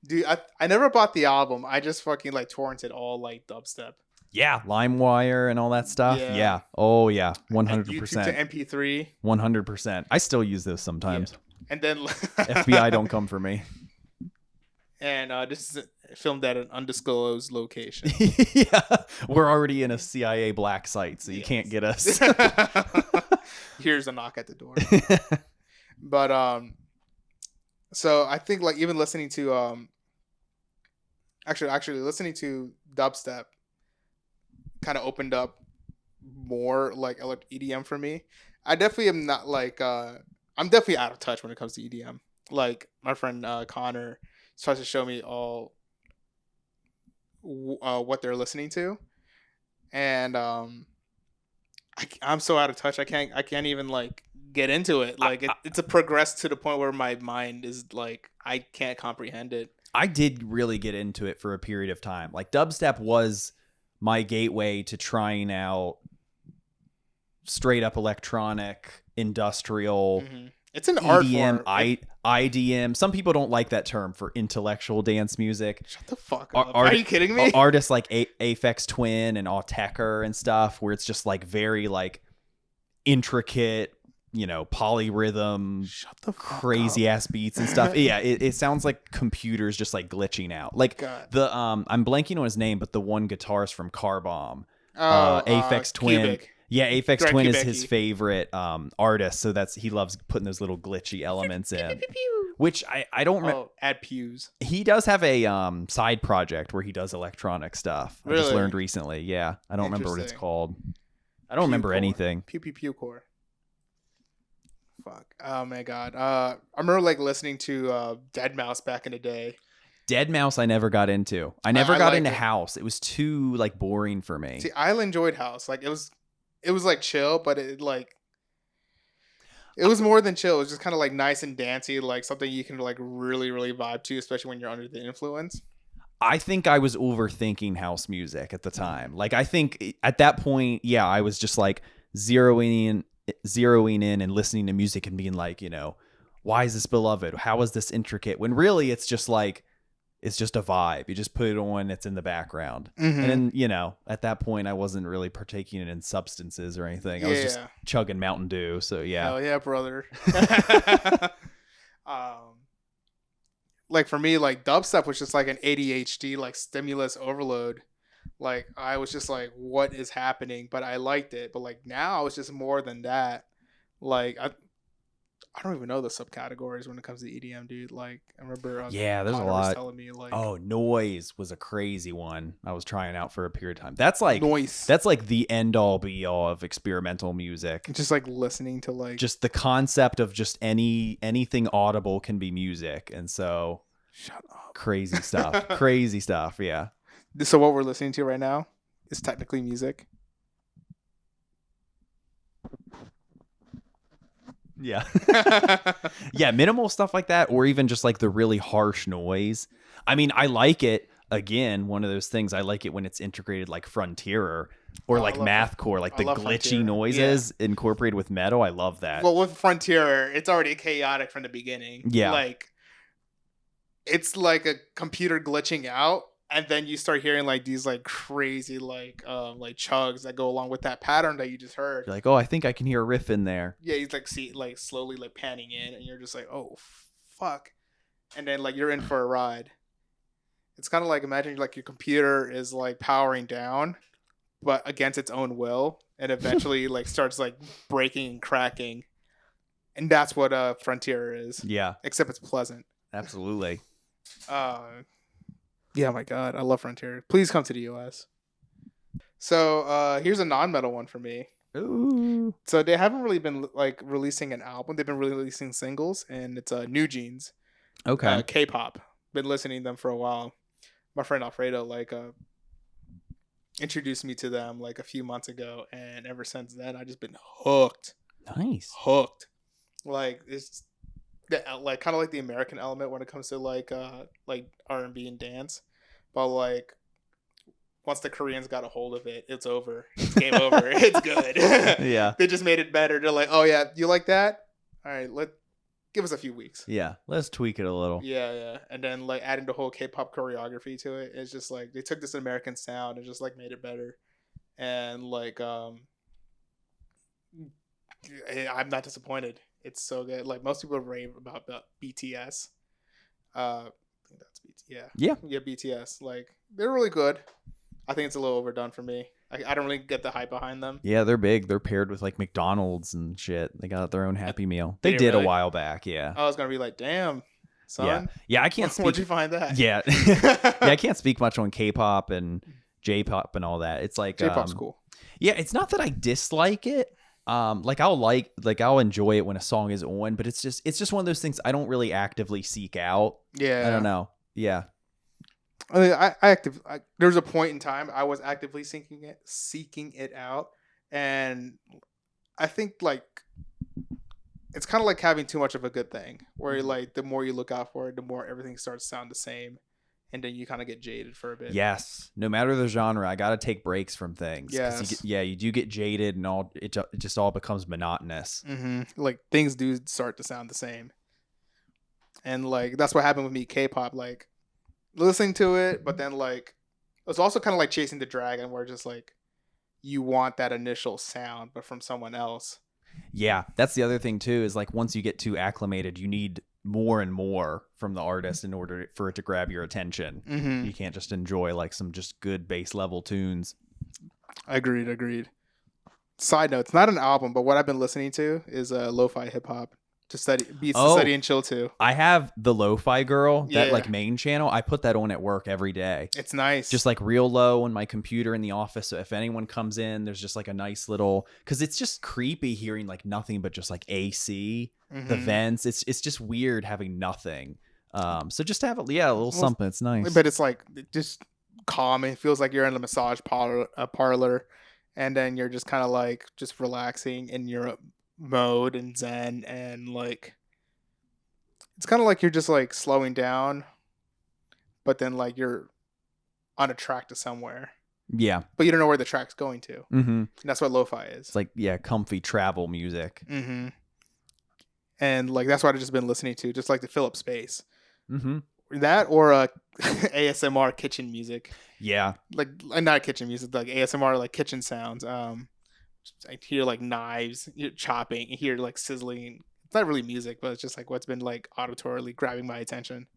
[SPEAKER 1] Dude, I never bought the album. I just fucking like torrented all like dubstep.
[SPEAKER 2] Yeah, LimeWire and all that stuff. Yeah. Oh yeah, 100%.
[SPEAKER 1] YouTube to MP3.
[SPEAKER 2] 100%. I still use those sometimes.
[SPEAKER 1] Yeah. And then
[SPEAKER 2] FBI don't come for me.
[SPEAKER 1] And this is filmed at an undisclosed location.
[SPEAKER 2] Yeah, we're already in a CIA black site, so you can't get us.
[SPEAKER 1] Here's a knock at the door. But so I think like even listening to actually listening to dubstep kind of opened up more like EDM for me. I definitely am not like I'm definitely out of touch when it comes to EDM. Like my friend Connor tries to show me all what they're listening to, and I'm so out of touch. I can't even like get into it. Like it's a progress to the point where my mind is like I can't comprehend it.
[SPEAKER 2] I did really get into it for a period of time. Like dubstep was my gateway to trying out straight up electronic, industrial.
[SPEAKER 1] Mm-hmm. It's an art
[SPEAKER 2] EDM,
[SPEAKER 1] form.
[SPEAKER 2] IDM. Some people don't like that term for intellectual dance music.
[SPEAKER 1] Shut the fuck up. Are you kidding me?
[SPEAKER 2] Artists like Aphex Twin and Autechre and stuff, where it's just like very like intricate, polyrhythm,
[SPEAKER 1] Shut the fuck
[SPEAKER 2] crazy
[SPEAKER 1] up.
[SPEAKER 2] ass beats and stuff. Yeah, it sounds like computers just like glitching out. Like
[SPEAKER 1] God.
[SPEAKER 2] I'm blanking on his name, but the one guitarist from Car Bomb, Aphex Twin.
[SPEAKER 1] Cubic.
[SPEAKER 2] Yeah, Aphex
[SPEAKER 1] Grand
[SPEAKER 2] Twin is
[SPEAKER 1] Quebec-y.
[SPEAKER 2] his favorite artist, so he loves putting those little glitchy elements in. Which I don't remember.
[SPEAKER 1] Oh, at Pews.
[SPEAKER 2] He does have a side project where he does electronic stuff. I just
[SPEAKER 1] Really?
[SPEAKER 2] learned recently. Yeah, I don't remember what it's
[SPEAKER 1] Interesting.
[SPEAKER 2] called. I don't remember
[SPEAKER 1] Core.
[SPEAKER 2] anything.
[SPEAKER 1] Pew core. Fuck. Oh my god. I remember like listening to Dead Mouse back in the day.
[SPEAKER 2] Dead Mouse I never got into. I never
[SPEAKER 1] I
[SPEAKER 2] got
[SPEAKER 1] like
[SPEAKER 2] into
[SPEAKER 1] it.
[SPEAKER 2] House. It was too like boring for me.
[SPEAKER 1] See, I enjoyed House. Like it was like chill, but it was more than chill. It was just kind of like nice and dancey, like something you can like really, really vibe to, especially when you're under the influence.
[SPEAKER 2] I think I was overthinking house music at the time. Like I think at that point, yeah, I was just like zeroing in and listening to music and being like, why is this beloved? How is this intricate? When really it's just like, it's just a vibe. You just put it on, it's in the background.
[SPEAKER 1] Mm-hmm.
[SPEAKER 2] And then, at that point I wasn't really partaking in substances or anything. I was just chugging Mountain Dew. So yeah.
[SPEAKER 1] Hell yeah, brother. Like for me, like dubstep was just like an ADHD, like stimulus overload. Like I was just like, what is happening? But I liked it. But like now it's just more than that. Like I don't even know the subcategories when it comes to EDM, dude. Like I remember
[SPEAKER 2] there's a
[SPEAKER 1] Connor
[SPEAKER 2] lot.
[SPEAKER 1] was telling me like,
[SPEAKER 2] noise was a crazy one I was trying out for a period of time. That's like
[SPEAKER 1] noise.
[SPEAKER 2] That's like the end all be all of experimental music.
[SPEAKER 1] Just like listening to like
[SPEAKER 2] just the concept of just anything audible can be music. And so
[SPEAKER 1] shut up.
[SPEAKER 2] Crazy stuff. Yeah.
[SPEAKER 1] So what we're listening to right now is technically music.
[SPEAKER 2] Yeah. Yeah, minimal stuff like that, or even just like the really harsh noise. I mean, I like it. Again, one of those things, I like it when it's integrated like Frontierer or like mathcore, like the glitchy noises incorporated with metal. I love that.
[SPEAKER 1] Well, with Frontierer, it's already chaotic from the beginning.
[SPEAKER 2] Yeah.
[SPEAKER 1] Like it's like a computer glitching out, and then you start hearing like these like crazy like chugs that go along with that pattern that you just heard.
[SPEAKER 2] You're like, oh, I think I can hear a riff in there.
[SPEAKER 1] Yeah, he's like slowly like panning in, and you're just like, oh fuck, and then like you're in for a ride. It's kind of like imagine like your computer is like powering down, but against its own will, and eventually like starts like breaking and cracking, and that's what Frontier is.
[SPEAKER 2] Yeah,
[SPEAKER 1] except it's pleasant.
[SPEAKER 2] Absolutely.
[SPEAKER 1] Yeah, my God, I love Frontier. Please come to the US. So here's a non-metal one for me.
[SPEAKER 2] Ooh.
[SPEAKER 1] So they haven't really been like releasing an album. They've been releasing singles, and it's NewJeans.
[SPEAKER 2] Okay.
[SPEAKER 1] K-pop. Been listening to them for a while. My friend Alfredo introduced me to them like a few months ago, and ever since then I just been hooked.
[SPEAKER 2] Nice.
[SPEAKER 1] Hooked. Like it's like kind of like the American element when it comes to like R&B and dance, but like once the Koreans got a hold of it, it's over. It's game over. It's good.
[SPEAKER 2] Yeah.
[SPEAKER 1] They just made it better. They're like, oh yeah, you like that? All right, give us a few weeks.
[SPEAKER 2] Yeah, let's tweak it a little.
[SPEAKER 1] Yeah. And then like adding the whole K-pop choreography to it, it's just like they took this American sound and just like made it better. And like I'm not disappointed. It's so good. Like most people rave about BTS. I think that's BTS. Yeah, BTS. Like they're really good. I think it's a little overdone for me. I don't really get the hype behind them.
[SPEAKER 2] Yeah, they're big. They're paired with like McDonald's and shit. They got their own Happy Meal. They did really? A while back. Yeah.
[SPEAKER 1] I was gonna be like, damn, son.
[SPEAKER 2] Yeah. I can't speak.
[SPEAKER 1] Where'd you find that?
[SPEAKER 2] Yeah. Yeah. I can't speak much on K-pop and J-pop and all that. It's like
[SPEAKER 1] J-pop's cool.
[SPEAKER 2] Yeah, it's not that I dislike it. I'll enjoy it when a song is on, but it's just one of those things I don't really actively seek out.
[SPEAKER 1] Yeah.
[SPEAKER 2] I don't know. Yeah.
[SPEAKER 1] I mean, there was a point in time I was actively seeking it out, and I think like it's kind of like having too much of a good thing, where like the more you look out for it, the more everything starts to sound the same, and then you kind of get jaded for a bit.
[SPEAKER 2] Yes, no matter the genre, I gotta take breaks from things.
[SPEAKER 1] Yes.
[SPEAKER 2] You do get jaded, and it just all becomes monotonous.
[SPEAKER 1] Mm-hmm. Like things do start to sound the same, and like that's what happened with me. K-pop, like listening to it, but then like it's also kind of like chasing the dragon, where just like you want that initial sound, but from someone else.
[SPEAKER 2] Yeah, that's the other thing too. Is like once you get too acclimated, you need more and more from the artist in order for it to grab your attention.
[SPEAKER 1] Mm-hmm.
[SPEAKER 2] You can't just enjoy like some just good base level tunes.
[SPEAKER 1] Agreed. side note, it's not an album, but what I've been listening to is lo-fi hip hop to study beats to
[SPEAKER 2] Oh.
[SPEAKER 1] study and chill to.
[SPEAKER 2] I have the Lo-Fi Girl, that
[SPEAKER 1] Yeah.
[SPEAKER 2] like main channel. I put that on at work every day.
[SPEAKER 1] It's nice.
[SPEAKER 2] Just like real low on my computer in the office. So if anyone comes in, there's just like a nice little, because it's just creepy hearing like nothing but just like AC, the vents. It's just weird having nothing. So just have a little something. It's nice.
[SPEAKER 1] But it's like just calm. It feels like you're in a massage parlor, and then you're just kind of like just relaxing in your mode and zen, and like it's kind of like you're just like slowing down, but then like you're on a track to somewhere.
[SPEAKER 2] Yeah.
[SPEAKER 1] But you don't know where the track's going to.
[SPEAKER 2] Mm-hmm.
[SPEAKER 1] And that's what lo-fi is.
[SPEAKER 2] It's like, comfy travel music.
[SPEAKER 1] Mm-hmm. And like that's what I've just been listening to, just like to fill up space.
[SPEAKER 2] Mm-hmm.
[SPEAKER 1] That or ASMR kitchen music.
[SPEAKER 2] Yeah.
[SPEAKER 1] Like not kitchen music, like ASMR, like kitchen sounds. I hear like knives, you're chopping, you hear like sizzling. It's not really music, but it's just like what's been like auditorily grabbing my attention.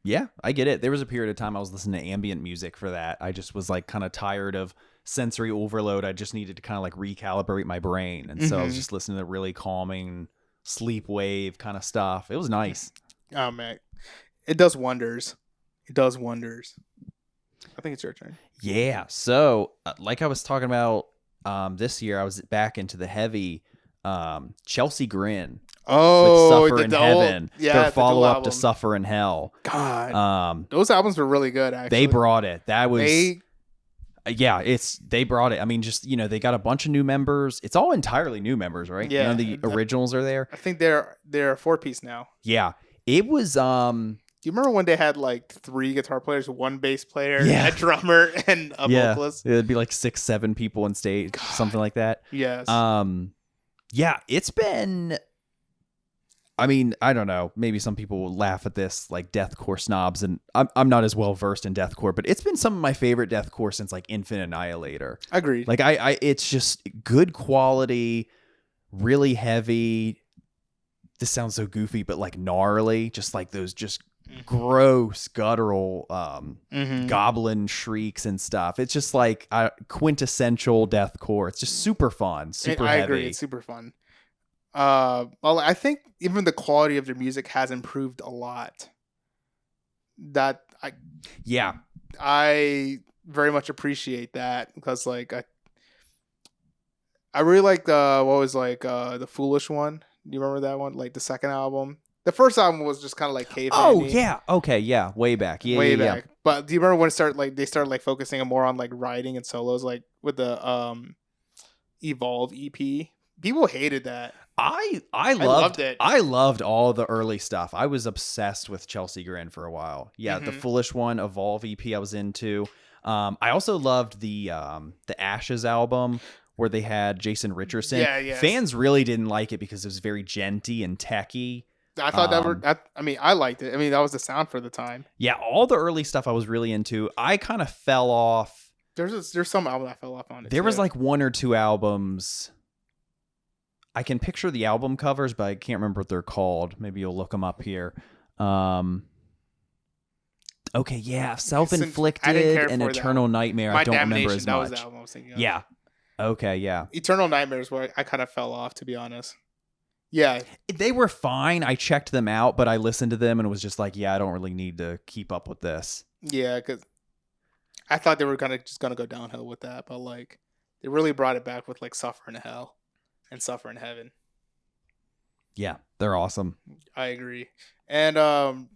[SPEAKER 2] Yeah, I get it. There was a period of time I was listening to ambient music for that. I just was like kind of tired of sensory overload. I just needed to kind of like recalibrate my brain. And so I was just listening to really calming sleep wave kind of stuff. It was nice.
[SPEAKER 1] Oh man, it does wonders. It does wonders. I think it's your turn.
[SPEAKER 2] Yeah. So like I was talking about this year, I was back into the heavy Chelsea Grin.
[SPEAKER 1] Oh,
[SPEAKER 2] with Suffer in Heaven. Their follow up to
[SPEAKER 1] album.
[SPEAKER 2] Suffer in Hell.
[SPEAKER 1] God, those albums were really good. Actually,
[SPEAKER 2] They brought it. That was they brought it. I mean, just they got a bunch of new members. It's all entirely new members, right?
[SPEAKER 1] Yeah.
[SPEAKER 2] None of the originals are there.
[SPEAKER 1] I think they're a 4-piece now.
[SPEAKER 2] Yeah. It was
[SPEAKER 1] Do you remember when they had like 3 guitar players, 1 bass player,
[SPEAKER 2] Yeah.
[SPEAKER 1] a drummer, and a vocalist?
[SPEAKER 2] It'd be like 6-7 people on stage, something like that.
[SPEAKER 1] Yes.
[SPEAKER 2] Yeah, it's been. I mean, I don't know. Maybe some people will laugh at this, like deathcore snobs, and I'm not as well versed in deathcore, but it's been some of my favorite deathcore since like Infinite Annihilator.
[SPEAKER 1] Agreed.
[SPEAKER 2] Like it's just good quality, really heavy. This sounds so goofy, but like gnarly, just like those just gross guttural goblin shrieks and stuff. It's just like quintessential deathcore. It's just super fun, super
[SPEAKER 1] I
[SPEAKER 2] heavy.
[SPEAKER 1] agree. It's super fun. Well, I think even the quality of their music has improved a lot. That I very much appreciate that, because like I really like the Foolish one. Do you remember that one? Like the second album. The first album was just kind of like cave.
[SPEAKER 2] Oh yeah, okay, yeah, way back,
[SPEAKER 1] way back. But do you remember when they started focusing more on like writing and solos, like with the Evolve EP? People hated that.
[SPEAKER 2] I
[SPEAKER 1] loved it.
[SPEAKER 2] I loved all the early stuff. I was obsessed with Chelsea Grin for a while. Yeah, the Foolish one, Evolve EP, I was into. I also loved the Ashes album, where they had Jason Richardson.
[SPEAKER 1] Yeah, yes.
[SPEAKER 2] Fans really didn't like it because it was very genty and techy.
[SPEAKER 1] I thought I liked it. I mean, that was the sound for the time.
[SPEAKER 2] Yeah, all the early stuff I was really into. I kind of fell off.
[SPEAKER 1] There's some album I fell off on.
[SPEAKER 2] There was like 1 or 2 albums. I can picture the album covers, but I can't remember what they're called. Maybe you'll look them up here. Okay, yeah, Self-Inflicted and Eternal Nightmare. I don't remember as
[SPEAKER 1] that
[SPEAKER 2] much.
[SPEAKER 1] Was the album I was thinking of.
[SPEAKER 2] Yeah. Okay, yeah.
[SPEAKER 1] Eternal Nightmares where I kind of fell off, to be honest. Yeah.
[SPEAKER 2] They were fine. I checked them out, but I listened to them and was just like, yeah, I don't really need to keep up with this.
[SPEAKER 1] Yeah, because I thought they were gonna go downhill with that, but like they really brought it back with like Suffer in Hell and Suffer in Heaven.
[SPEAKER 2] Yeah, they're awesome.
[SPEAKER 1] I agree. And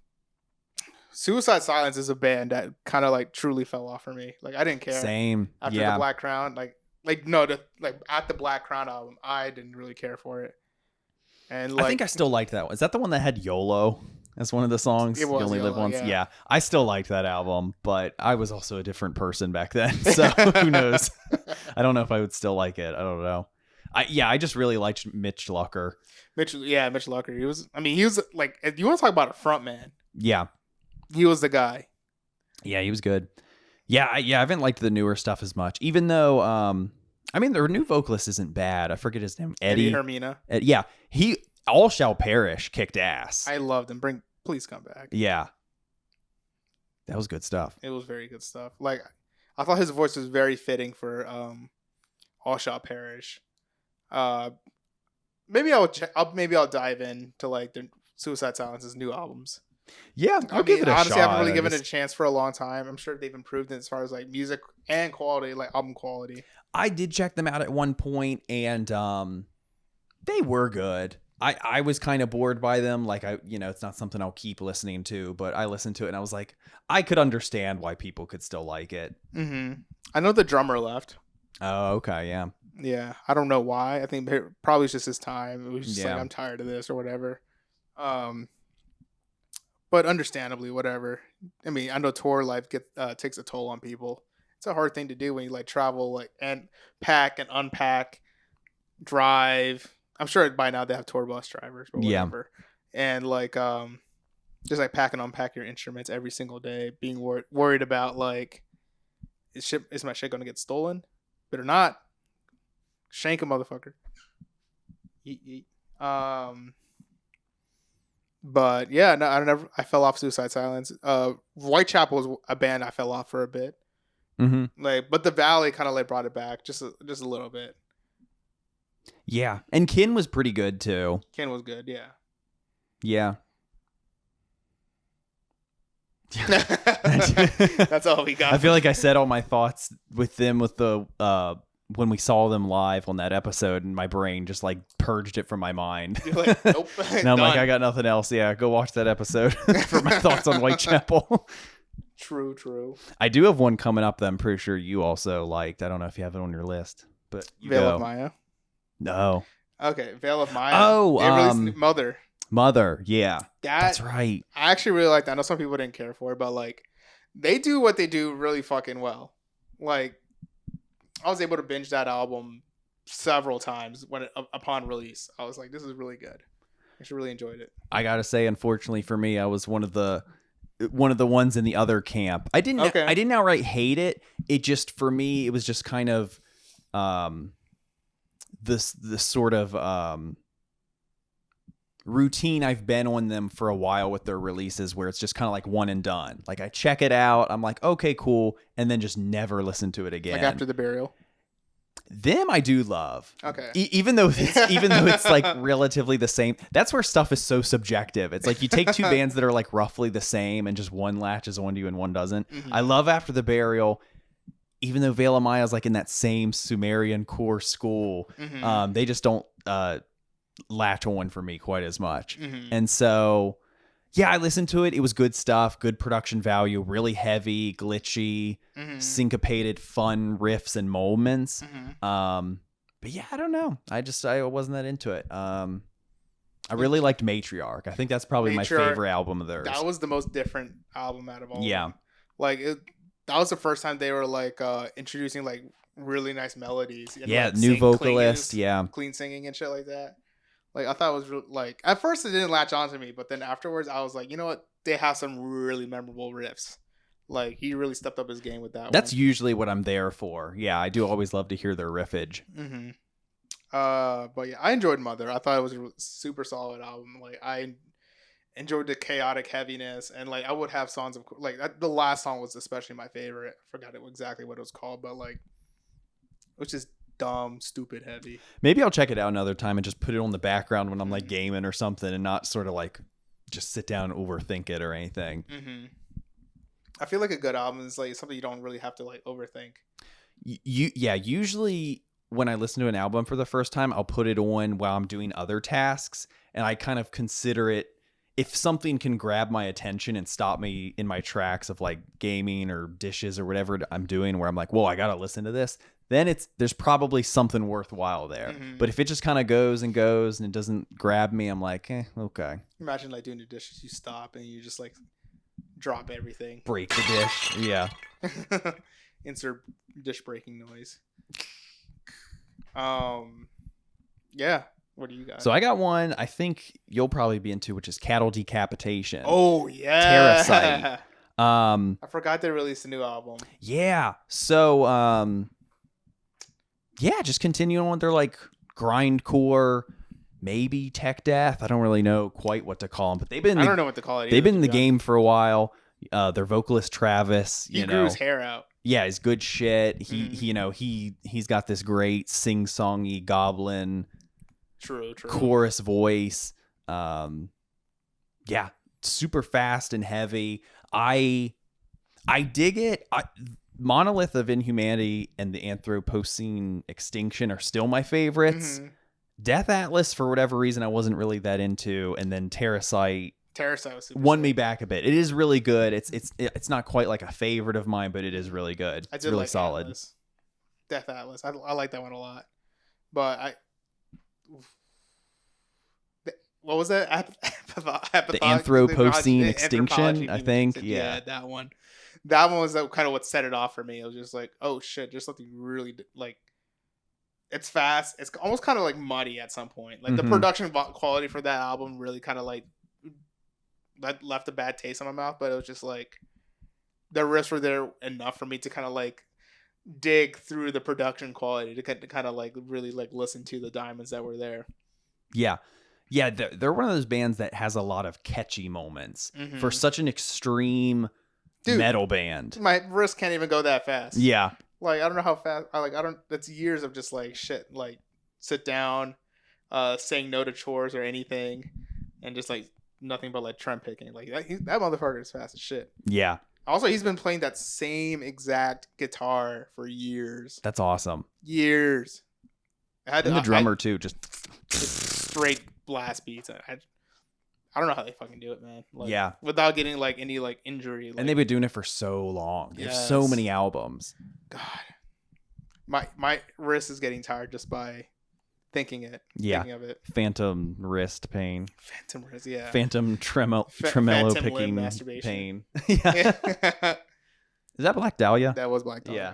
[SPEAKER 1] Suicide Silence is a band that kind of like truly fell off for me. Like I didn't care.
[SPEAKER 2] Same.
[SPEAKER 1] After the Black Crown, at the Black Crown album, I didn't really care for it. And like,
[SPEAKER 2] I think I still liked that one. Is that the one that had YOLO as one of the songs?
[SPEAKER 1] It was
[SPEAKER 2] You Only
[SPEAKER 1] YOLO,
[SPEAKER 2] Live Once.
[SPEAKER 1] yeah.
[SPEAKER 2] Yeah, I still liked that album, but I was also a different person back then, so who knows? I don't know if I would still like it. I don't know. I just really liked Mitch Lucker.
[SPEAKER 1] Mitch Lucker. He was like, if you want to talk about a front man,
[SPEAKER 2] Yeah.
[SPEAKER 1] he was the guy.
[SPEAKER 2] Yeah, he was good. Yeah, I haven't liked the newer stuff as much, even though I mean, their new vocalist isn't bad. I forget his name. Eddie
[SPEAKER 1] Hermina.
[SPEAKER 2] Yeah, he All Shall Perish kicked ass.
[SPEAKER 1] I loved him. Please come back.
[SPEAKER 2] Yeah, that was good stuff.
[SPEAKER 1] It was very good stuff. Like I thought his voice was very fitting for All Shall Perish. Uh, maybe I'll dive in to like the Suicide Silence's new albums.
[SPEAKER 2] Yeah, I'll give it a
[SPEAKER 1] honestly,
[SPEAKER 2] shot.
[SPEAKER 1] I haven't really given it a chance for a long time. I'm sure they've improved it as far as like music and quality, like album quality.
[SPEAKER 2] I did check them out at one point, and they were good. I was kind of bored by them. Like it's not something I'll keep listening to, but I listened to it and I was like, I could understand why people could still like it.
[SPEAKER 1] Mm-hmm. I know the drummer left.
[SPEAKER 2] Oh, okay, yeah.
[SPEAKER 1] Yeah, I don't know why. I think probably it's just his time. It was just
[SPEAKER 2] Yeah.
[SPEAKER 1] like, I'm tired of this or whatever. But understandably, whatever. I mean, I know tour life takes a toll on people. It's a hard thing to do when you like travel, like and pack and unpack, drive. I'm sure by now they have tour bus drivers, but whatever. Yeah. And like just like pack and unpack your instruments every single day, being worried about like is my shit gonna get stolen? Better not. Shank a motherfucker. Yeet, yeet. But yeah, no, I fell off Suicide Silence. Whitechapel was a band I fell off for a bit.
[SPEAKER 2] Mm-hmm.
[SPEAKER 1] Like, but the Valley kind of like brought it back just a little bit.
[SPEAKER 2] Yeah, and Kin was pretty good too.
[SPEAKER 1] Kin was good, yeah.
[SPEAKER 2] Yeah.
[SPEAKER 1] That's all we got.
[SPEAKER 2] I feel like I said all my thoughts with them with the when we saw them live on that episode, and my brain just like purged it from my mind.
[SPEAKER 1] You're like, nope.
[SPEAKER 2] And I'm like, I got nothing else. Yeah, go watch that episode for my thoughts on Whitechapel.
[SPEAKER 1] True.
[SPEAKER 2] I do have one coming up that I'm pretty sure you also liked. I don't know if you have it on your list, but
[SPEAKER 1] Veil of Maya.
[SPEAKER 2] No.
[SPEAKER 1] Okay, Veil of Maya.
[SPEAKER 2] Oh, Mother. Yeah, that's right.
[SPEAKER 1] I actually really like that. I know some people didn't care for it, but like they do what they do really fucking well. Like I was able to binge that album several times upon release. I was like, this is really good. I actually really enjoyed it.
[SPEAKER 2] I gotta say, unfortunately for me, I was one of the ones in the other camp. I didn't outright hate it. It just, for me, it was just kind of this sort of routine I've been on them for a while with their releases, where it's just kind of like one and done. Like I check it out, I'm like, okay, cool, and then just never listen to it again.
[SPEAKER 1] Like After the Burial.
[SPEAKER 2] Them I do love.
[SPEAKER 1] Okay.
[SPEAKER 2] Even though it's like relatively the same. That's where stuff is so subjective. It's like you take two bands that are like roughly the same and just one latches onto you and one doesn't. Mm-hmm. I love After the Burial. Even though Veil of Maya is like in that same Sumerian core school, mm-hmm. They just don't latch on for me quite as much. Mm-hmm. And so, yeah, I listened to it. It was good stuff, good production value, really heavy, glitchy, mm-hmm. syncopated, fun riffs and moments. Mm-hmm. But yeah, I don't know. I wasn't that into it. I really liked Matriarch. I think that's probably my favorite album of theirs.
[SPEAKER 1] That was the most different album out of all.
[SPEAKER 2] Yeah.
[SPEAKER 1] Of them. Like that was the first time they were like introducing like really nice melodies. And,
[SPEAKER 2] yeah,
[SPEAKER 1] like,
[SPEAKER 2] new vocalist. Yeah,
[SPEAKER 1] clean singing and shit like that. Like I thought it was like at first it didn't latch on to me, but then afterwards I was like, you know what? They have some really memorable riffs. Like he really stepped up his game with that.
[SPEAKER 2] That's usually what I'm there for. Yeah, I do always love to hear their riffage.
[SPEAKER 1] Mm-hmm. But yeah, I enjoyed Mother. I thought it was a super solid album. Like I enjoyed the chaotic heaviness, and like I would have songs of like the last song was especially my favorite. I forgot exactly what it was called, but like it was just dumb, stupid heavy.
[SPEAKER 2] Maybe I'll check it out another time and just put it on the background when I'm like gaming or something, and not sort of like just sit down and overthink it or anything.
[SPEAKER 1] Mm-hmm. I feel like a good album is like something you don't really have to like overthink.
[SPEAKER 2] Usually when I listen to an album for the first time, I'll put it on while I'm doing other tasks, and I kind of consider it, if something can grab my attention and stop me in my tracks of like gaming or dishes or whatever I'm doing, where I'm like, whoa, I gotta listen to this, then there's probably something worthwhile there. Mm-hmm. But if it just kind of goes and it doesn't grab me, I'm like, okay.
[SPEAKER 1] Imagine like doing the dishes, you stop and you just like drop everything.
[SPEAKER 2] Break the dish. Yeah.
[SPEAKER 1] Insert dish breaking noise. Yeah. What do you got?
[SPEAKER 2] So I got one I think you'll probably be into, which is Cattle Decapitation.
[SPEAKER 1] Oh yeah.
[SPEAKER 2] Terrasite.
[SPEAKER 1] I forgot they released a new album.
[SPEAKER 2] Yeah. So yeah, just continuing on their like grindcore, maybe tech death. I don't really know quite what to call them, but
[SPEAKER 1] I don't know what to call it.
[SPEAKER 2] They've been in the game for a while. Their vocalist Travis,
[SPEAKER 1] he grew his hair out.
[SPEAKER 2] Yeah, it's good shit. He's got this great sing-songy goblin
[SPEAKER 1] True.
[SPEAKER 2] chorus voice. Yeah, super fast and heavy. I dig it. Monolith of Inhumanity and the Anthropocene Extinction are still my favorites. Death Atlas, for whatever reason, I wasn't really that into, and then Terrasite
[SPEAKER 1] was super
[SPEAKER 2] won
[SPEAKER 1] sick.
[SPEAKER 2] me back a bit. It is really good. It's not quite like a favorite of mine, but it is really good. It's really solid.
[SPEAKER 1] Atlas. Death Atlas. I like that one a lot. But what was that?
[SPEAKER 2] The Anthropocene Extinction, I think. Yeah,
[SPEAKER 1] that one. That one was kind of what set it off for me. It was just like, oh shit, there's something really like. It's fast. It's almost kind of like muddy at some point. Like the production quality for that album really kind of like that left a bad taste in my mouth. But it was just like the riffs were there enough for me to kind of like dig through the production quality to kind of like really like listen to the diamonds that were there.
[SPEAKER 2] Yeah. They're one of those bands that has a lot of catchy moments for such an extreme metal band.
[SPEAKER 1] My wrist can't even go that fast.
[SPEAKER 2] Yeah.
[SPEAKER 1] Like, I don't know how fast. That's years of just like shit. Like, sit down, saying no to chores or anything, and just like nothing but like trend picking. Like that motherfucker is fast as shit.
[SPEAKER 2] Yeah.
[SPEAKER 1] Also, he's been playing that same exact guitar for years.
[SPEAKER 2] That's awesome.
[SPEAKER 1] Years.
[SPEAKER 2] And the drummer too, just
[SPEAKER 1] straight blast beats. I don't know how they fucking do it, man. Like,
[SPEAKER 2] yeah.
[SPEAKER 1] Without getting like any like injury. Like,
[SPEAKER 2] and they've been doing it for so long. They have so many albums.
[SPEAKER 1] God, my wrist is getting tired just by thinking it.
[SPEAKER 2] Yeah.
[SPEAKER 1] Thinking of it.
[SPEAKER 2] Phantom wrist pain.
[SPEAKER 1] Phantom wrist, yeah.
[SPEAKER 2] Phantom tremolo picking pain. Yeah. Is that Black Dahlia?
[SPEAKER 1] That was Black Dahlia.
[SPEAKER 2] Yeah.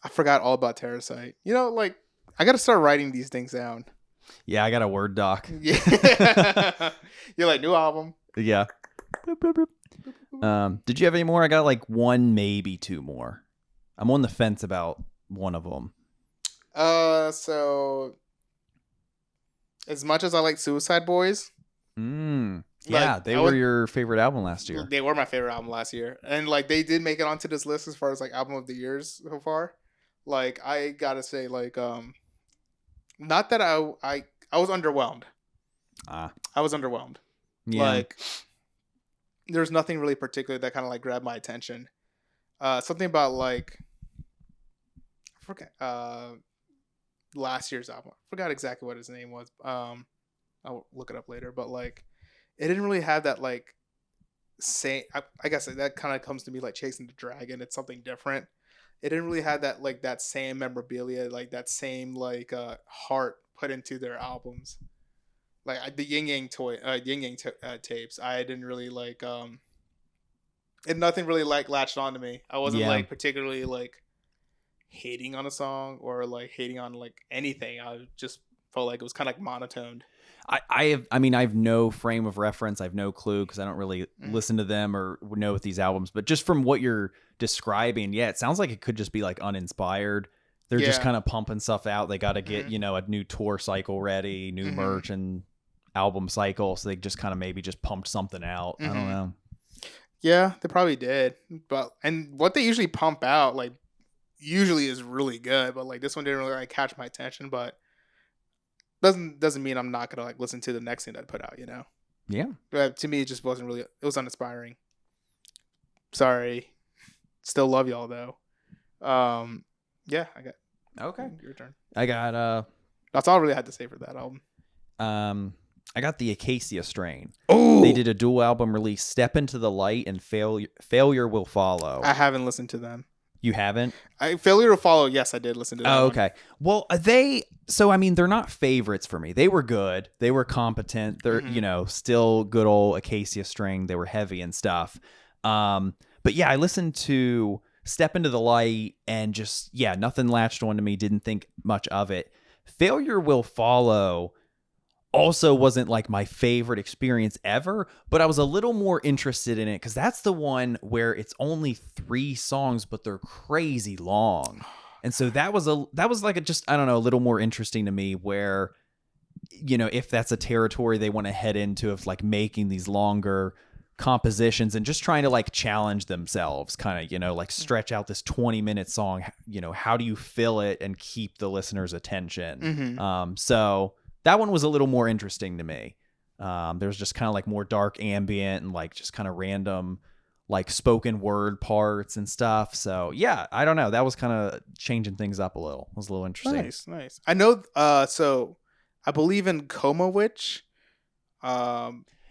[SPEAKER 1] I forgot all about Terrasite. You know, like I got to start writing these things down.
[SPEAKER 2] Yeah, I got a Word doc.
[SPEAKER 1] Yeah. You're like, new album.
[SPEAKER 2] Yeah. Did you have any more? I got like one, maybe two more. I'm on the fence about one of them.
[SPEAKER 1] So as much as I like Suicide Boys.
[SPEAKER 2] Yeah, they were your favorite album last year.
[SPEAKER 1] They were my favorite album last year. And like they did make it onto this list as far as like album of the years so far. Like I gotta say, like not that I was underwhelmed. I was underwhelmed.
[SPEAKER 2] Yeah.
[SPEAKER 1] Like there's nothing really particular that kind of like grabbed my attention. Something about like I forget last year's album. I forgot exactly what his name was. I'll look it up later. But like it didn't really have that like same. I guess that kind of comes to me like Chasing the Dragon. It's something different. It didn't really have that like that same memorabilia, like that same like heart put into their albums. Like the Yin Yang tapes, I didn't really like. And nothing really like latched on to me. I wasn't like particularly like hating on a song or like hating on like anything. I just felt like it was kind of like monotoned.
[SPEAKER 2] I have no frame of reference. I have no clue because I don't really listen to them or know with these albums. But just from what you're describing, it sounds like it could just be like uninspired. They're just kind of pumping stuff out. They got to get a new tour cycle ready, new merch and album cycle. So they just kind of maybe just pumped something out. I don't know.
[SPEAKER 1] Yeah, they probably did. And what they usually pump out like usually is really good. But like this one didn't really like catch my attention. But doesn't mean I'm not gonna like listen to the next thing that I put out, you know?
[SPEAKER 2] Yeah.
[SPEAKER 1] But to me, it just wasn't really. It was uninspiring. Sorry. Still love y'all though. Yeah, I got.
[SPEAKER 2] Okay.
[SPEAKER 1] Your turn.
[SPEAKER 2] I got.
[SPEAKER 1] That's all I really had to say for that album.
[SPEAKER 2] I got the Acacia strain.
[SPEAKER 1] Oh.
[SPEAKER 2] They did a dual album release, Step Into the Light and Failure Will Follow.
[SPEAKER 1] I haven't listened to them.
[SPEAKER 2] You haven't?
[SPEAKER 1] Failure to Follow, yes, I did listen to that.
[SPEAKER 2] Oh, okay. Well, they're not favorites for me. They were good. They were competent. They're, still good old Acacia string. They were heavy and stuff. But yeah, I listened to Step Into the Light and just, nothing latched on to me. Didn't think much of it. Failure Will Follow also wasn't like my favorite experience ever, but I was a little more interested in it because that's the one where it's only 3 songs, but they're crazy long. And so that was like a little more interesting to me where, if that's a territory they want to head into of like making these longer compositions and just trying to like challenge themselves, kind of, you know, like stretch out this 20-minute song. You know, how do you fill it and keep the listener's attention? So that one was a little more interesting to me. There's just kind of like more dark ambient and like just kind of random like spoken word parts and stuff. So yeah, I don't know. That was kind of changing things up a little. It was a little interesting.
[SPEAKER 1] Nice. I know. So I believe in Coma Witch.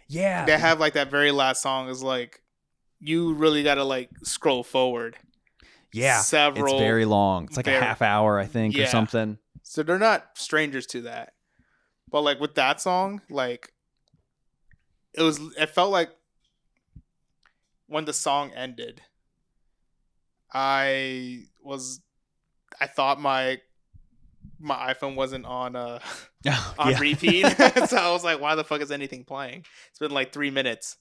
[SPEAKER 2] Yeah,
[SPEAKER 1] they have like that very last song is like you really got to like scroll forward.
[SPEAKER 2] Yeah,
[SPEAKER 1] several.
[SPEAKER 2] It's very long. It's like a half hour, I think, or something.
[SPEAKER 1] So they're not strangers to that. But like with that song, like it felt like when the song ended, I thought my iPhone wasn't on repeat. So I was like, why the fuck is anything playing? It's been like 3 minutes.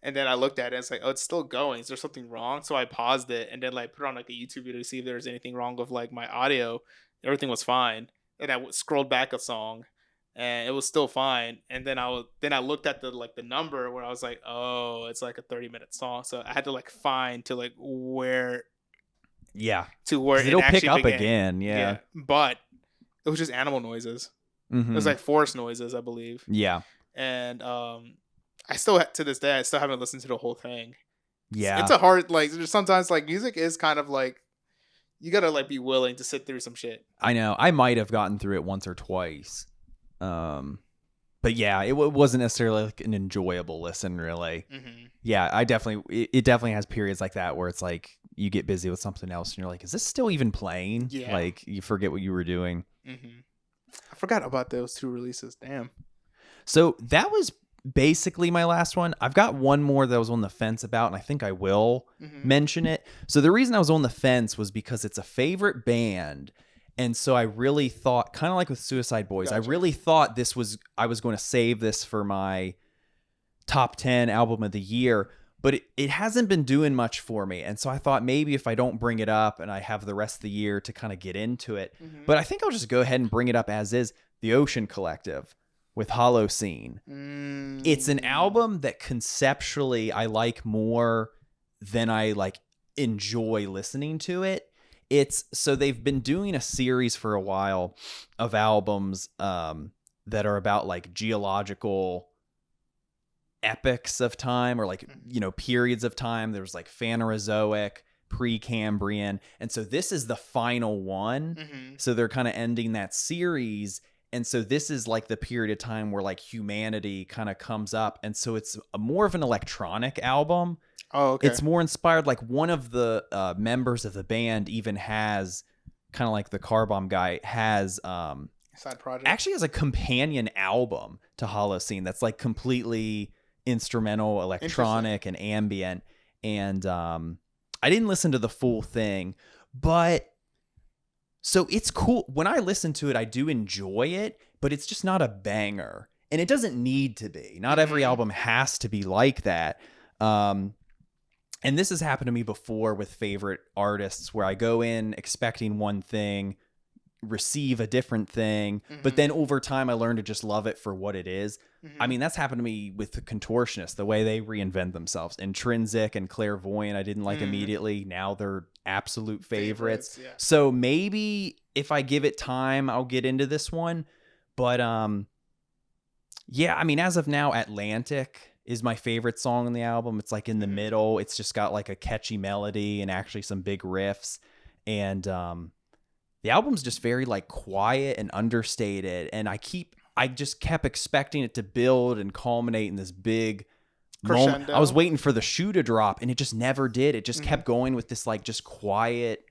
[SPEAKER 1] And then I looked at it and it's like, oh, it's still going. Is there something wrong? So I paused it and then like put on like a YouTube video to see if there was anything wrong with like my audio. Everything was fine. And I scrolled back a song and it was still fine. And then I looked at the number where I was like, oh, it's like a 30-minute song. So I had to like find to like where
[SPEAKER 2] it'll pick up began. Again. Yeah.
[SPEAKER 1] But it was just animal noises. It was like forest noises, I believe.
[SPEAKER 2] Yeah.
[SPEAKER 1] And I still, to this day, I still haven't listened to the whole thing.
[SPEAKER 2] Yeah.
[SPEAKER 1] It's a hard, like, sometimes, like, music is kind of like, you gotta, like, be willing to sit through some shit.
[SPEAKER 2] I know. I might have gotten through it once or twice. But yeah, it wasn't necessarily like an enjoyable listen, really. Yeah, it definitely has periods like that where it's like you get busy with something else and you're like, is this still even playing?
[SPEAKER 1] Yeah.
[SPEAKER 2] Like, you forget what you were doing.
[SPEAKER 1] I forgot about those 2 releases. Damn.
[SPEAKER 2] So that was basically my last one. I've got one more that I was on the fence about, and I think I will mention it. So the reason I was on the fence was because it's a favorite band. And so I really thought, kind of like with Suicide Boys, I really thought I was going to save this for my top 10 album of the year, but it hasn't been doing much for me. And so I thought maybe if I don't bring it up and I have the rest of the year to kind of get into it, but I think I'll just go ahead and bring it up as is. The Ocean Collective with Holocene. It's an album that conceptually I like more than I like enjoy listening to it. So they've been doing a series for a while of albums that are about like geological epochs of time or like, you know, periods of time. There was like Phanerozoic, Precambrian. And so this is the final one. So they're kind of ending that series. And so this is like the period of time where like humanity kind of comes up. And so it's more of an electronic album.
[SPEAKER 1] Oh, okay.
[SPEAKER 2] It's more inspired. Like one of the members of the band even has kind of like the Car Bomb guy has
[SPEAKER 1] side project.
[SPEAKER 2] Actually has a companion album to Holocene that's like completely instrumental, electronic and ambient. And I didn't listen to the full thing, but so it's cool. When I listen to it, I do enjoy it, but it's just not a banger. And it doesn't need to be. Not every album has to be like that. And this has happened to me before with favorite artists where I go in expecting one thing, receive a different thing, but then over time I learn to just love it for what it is. I mean, that's happened to me with the Contortionists, the way they reinvent themselves. Intrinsic and Clairvoyant I didn't like immediately. Now they're absolute favorites.
[SPEAKER 1] Yeah.
[SPEAKER 2] So maybe if I give it time, I'll get into this one. But yeah, I mean, as of now, Atlantic is my favorite song on the album. It's like in the middle. It's just got like a catchy melody and actually some big riffs. And the album's just very like quiet and understated. And I just kept expecting it to build and culminate in this big moment. I was waiting for the shoe to drop and it just never did. It just kept going with this like just quiet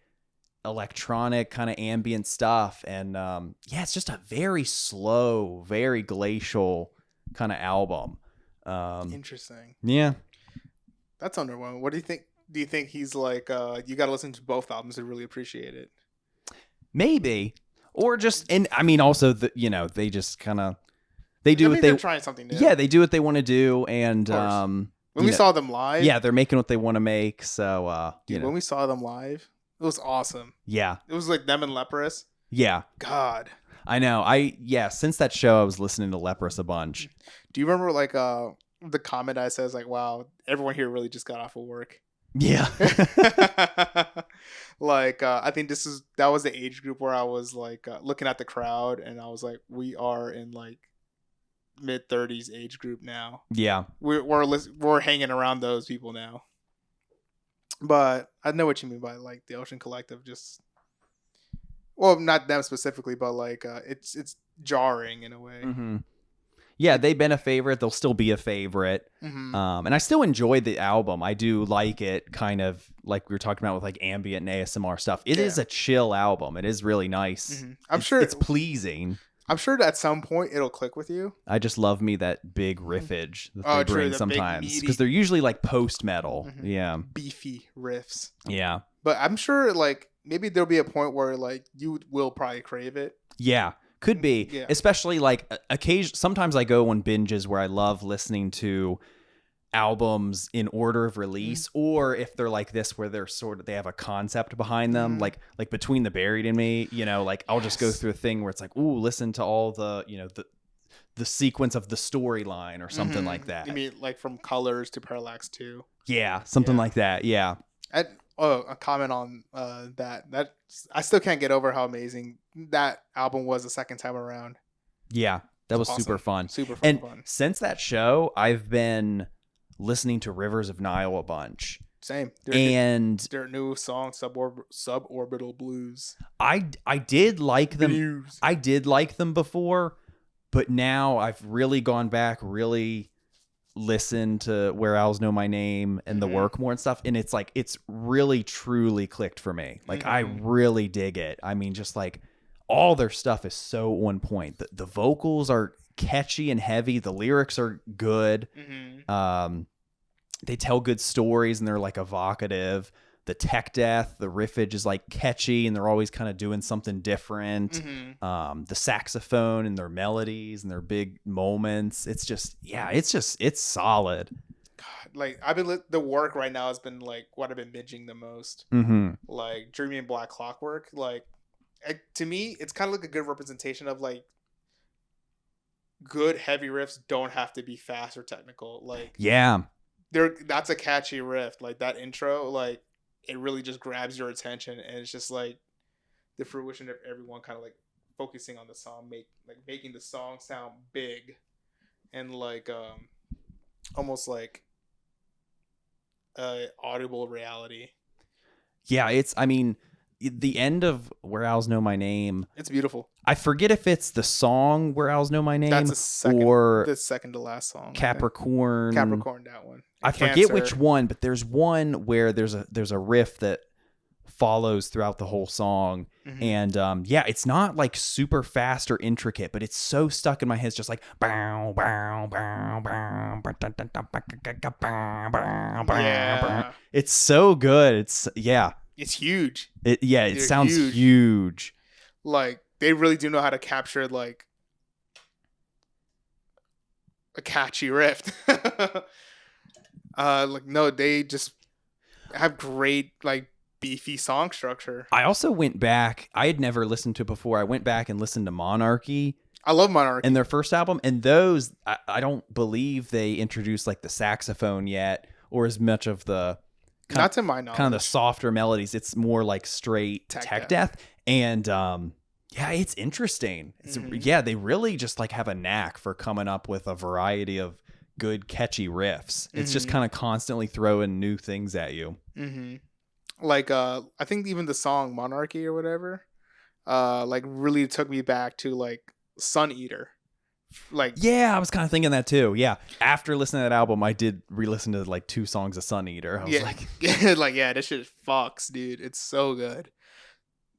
[SPEAKER 2] electronic kind of ambient stuff. And yeah, it's just a very slow, very glacial kind of album.
[SPEAKER 1] Interesting.
[SPEAKER 2] Yeah.
[SPEAKER 1] That's underwhelming. What do you think? Do you think he's like, you got to listen to both albums to really appreciate it?
[SPEAKER 2] Maybe. Or just, and I mean, also, they just kind of, they're
[SPEAKER 1] trying something new.
[SPEAKER 2] Yeah, they do what they want to do. And
[SPEAKER 1] when we saw them live.
[SPEAKER 2] Yeah, they're making what they want to make. So,
[SPEAKER 1] when we saw them live, it was awesome.
[SPEAKER 2] Yeah.
[SPEAKER 1] It was like them and Leprous.
[SPEAKER 2] Yeah.
[SPEAKER 1] God.
[SPEAKER 2] I know. Since that show, I was listening to Leprous a bunch.
[SPEAKER 1] Do you remember like the comment I said is like, wow, everyone here really just got off of work.
[SPEAKER 2] Yeah.
[SPEAKER 1] Like I think that was the age group where I was like looking at the crowd and I was like, we are in like mid-30s age group now.
[SPEAKER 2] Yeah.
[SPEAKER 1] We're hanging around those people now. But I know what you mean by like the Ocean Collective. Just, well, not them specifically, but like it's jarring in a way.
[SPEAKER 2] Mm-hmm. Yeah, they've been a favorite. They'll still be a favorite.
[SPEAKER 1] Mm-hmm.
[SPEAKER 2] And I still enjoy the album. I do like it, kind of like we were talking about with like ambient and ASMR stuff. It is a chill album. It is really nice.
[SPEAKER 1] Mm-hmm. I'm sure
[SPEAKER 2] it's pleasing.
[SPEAKER 1] I'm sure that at some point it'll click with you.
[SPEAKER 2] I just love me that big riffage that they bring sometimes, because they're usually like post metal. Mm-hmm. Yeah, beefy
[SPEAKER 1] riffs.
[SPEAKER 2] Yeah,
[SPEAKER 1] but I'm sure like maybe there'll be a point where like you will probably crave it.
[SPEAKER 2] Yeah. Could be, especially like sometimes I go on binges where I love listening to albums in order of release, or if they're like this where they have a concept behind them, like Between the Buried and Me, like I'll just go through a thing where it's like, ooh, listen to all the the sequence of the storyline or something like that.
[SPEAKER 1] You mean like from Colors to Parallax 2?
[SPEAKER 2] Yeah, something like that. Yeah.
[SPEAKER 1] A comment on that I still can't get over how amazing that album was the second time around.
[SPEAKER 2] Yeah, that was awesome. Super fun. And since that show, I've been listening to Rivers of Nihil a bunch.
[SPEAKER 1] Same. Their new song, Sub-Orbital Blues.
[SPEAKER 2] I did like them. I did like them before, but now I've really gone back, really listen to Where Owls Know My Name and the work more and stuff, and it's like it's really truly clicked for me. Like I really dig it. I mean, just like all their stuff is so on point. The vocals are catchy and heavy. The lyrics are good. They tell good stories and they're like evocative. The tech death, the riffage is like catchy and they're always kind of doing something different. The saxophone and their melodies and their big moments. It's solid.
[SPEAKER 1] God, like the work right now has been like what I've been binging the most. Like Dreamy and Black Clockwork. Like to me, it's kind of like a good representation of like good heavy riffs don't have to be fast or technical. Like that's a catchy riff. Like that intro, like it really just grabs your attention, and it's just like the fruition of everyone kind of like focusing on the song, making the song sound big and like almost like audible reality. Yeah,
[SPEAKER 2] the end of Where Owls Know My Name,
[SPEAKER 1] it's beautiful.
[SPEAKER 2] I forget if it's the song Where Owls Know My Name
[SPEAKER 1] or the second to last song.
[SPEAKER 2] Capricorn,
[SPEAKER 1] that one.
[SPEAKER 2] I forget which one, but there's one where there's a riff that follows throughout the whole song, and it's not like super fast or intricate, but it's so stuck in my head. It's just like bow bow bow bow. It's so good. It's
[SPEAKER 1] huge.
[SPEAKER 2] It sounds huge.
[SPEAKER 1] Like they really do know how to capture like a catchy riff. They just have great like beefy song structure.
[SPEAKER 2] I also went back. I had never listened to it before. I went back and listened to Monarchy.
[SPEAKER 1] I love Monarchy.
[SPEAKER 2] And their first album. And those, I don't believe they introduced like the saxophone yet, or as much of the
[SPEAKER 1] not to my knowledge,
[SPEAKER 2] kind of the softer melodies. It's more like straight tech death. And it's interesting. They really just like have a knack for coming up with a variety of good catchy riffs. It's just kind of constantly throwing new things at you.
[SPEAKER 1] Like I think even the song Monarchy or whatever like really took me back to like Sun Eater. Like
[SPEAKER 2] I was kind of thinking that too. After listening to that album, I did re-listen to like 2 songs of Sun Eater. I was
[SPEAKER 1] like this shit fucks, dude. It's so good.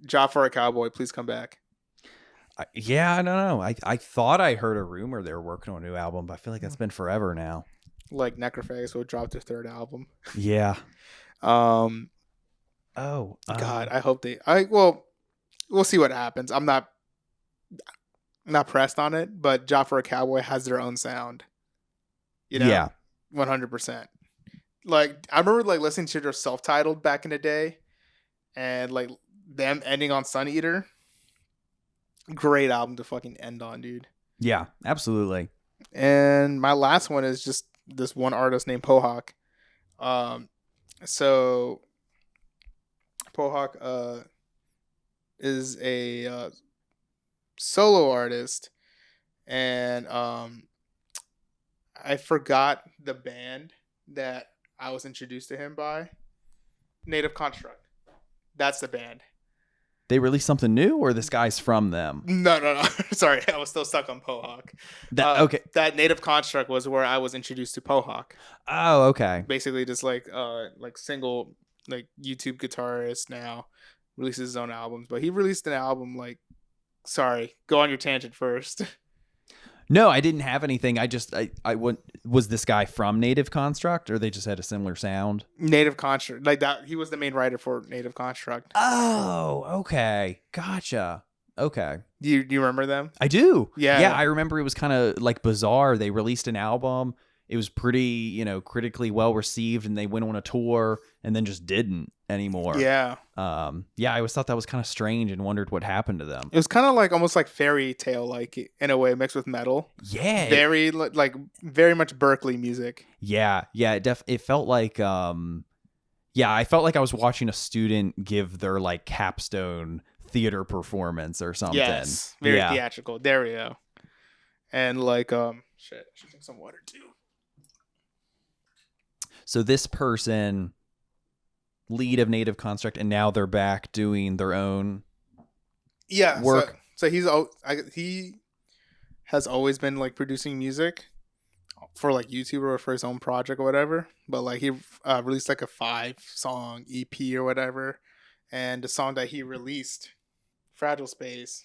[SPEAKER 1] Job for a Cowboy, please come back.
[SPEAKER 2] I don't know. I thought I heard a rumor they were working on a new album, but I feel like that's been forever now.
[SPEAKER 1] Like Necrophagus will drop their 3rd album.
[SPEAKER 2] God,
[SPEAKER 1] I hope we'll see what happens. I'm not pressed on it, but Job for a Cowboy has their own sound. 100%. Like I remember like listening to their self-titled back in the day, and like them ending on Sun Eater. Great album to fucking end on, dude.
[SPEAKER 2] Yeah, absolutely.
[SPEAKER 1] And my last one is just this one artist named Poh Hok. So Poh Hok is a solo artist, and I forgot the band that I was introduced to him by. Native Construct. That's the band.
[SPEAKER 2] They released something new, or this guy's from them?
[SPEAKER 1] No. Sorry, I was still stuck on Poh Hok.
[SPEAKER 2] Okay.
[SPEAKER 1] That Native Construct was where I was introduced to Poh Hok.
[SPEAKER 2] Oh, okay.
[SPEAKER 1] Basically, just like single YouTube guitarist now, releases his own albums. But he released an album sorry, go on your tangent first.
[SPEAKER 2] No, I didn't have anything. I went. Was this guy from Native Construct, or they just had a similar sound?
[SPEAKER 1] Native Construct, like that. He was the main writer for Native Construct.
[SPEAKER 2] Oh, okay, gotcha. Okay,
[SPEAKER 1] Do you remember them?
[SPEAKER 2] I do.
[SPEAKER 1] Yeah.
[SPEAKER 2] I remember it was kind of like bizarre. They released an album. It was pretty, critically well received, and they went on a tour and then just didn't anymore.
[SPEAKER 1] Yeah.
[SPEAKER 2] I always thought that was kind of strange and wondered what happened to them.
[SPEAKER 1] It was kind of almost like fairy tale, in a way, mixed with metal.
[SPEAKER 2] Yeah.
[SPEAKER 1] Very very much Berkeley music.
[SPEAKER 2] Yeah. It felt like, I felt like I was watching a student give their capstone theater performance or something.
[SPEAKER 1] Yes. Very theatrical. There we go. And shit, I should drink some water too.
[SPEAKER 2] So this person, lead of Native Construct, and now they're back doing their own work.
[SPEAKER 1] So he has always been producing music for YouTube or for his own project or whatever. But he released a 5-song EP or whatever, and the song that he released, Fragile Space,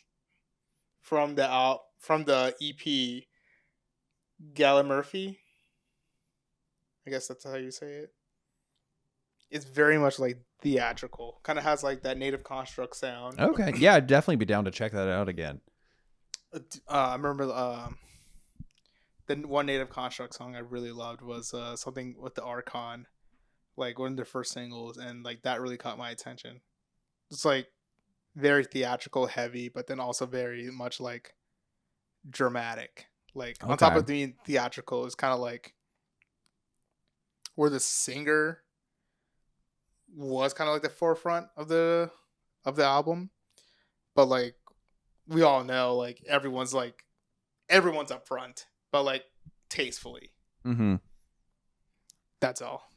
[SPEAKER 1] from the EP, Gallimaufry. I guess that's how you say it. It's very much theatrical. Kind of has that Native Construct sound.
[SPEAKER 2] Okay. Yeah, I'd definitely be down to check that out again.
[SPEAKER 1] I remember the one Native Construct song I really loved was something with the Archon, one of their first singles, and that really caught my attention. It's very theatrical, heavy, but then also very much dramatic. On top of being theatrical, it's kind of where the singer was kind of the forefront of the album, but we all know everyone's up front, but tastefully.
[SPEAKER 2] Mm-hmm.
[SPEAKER 1] That's all.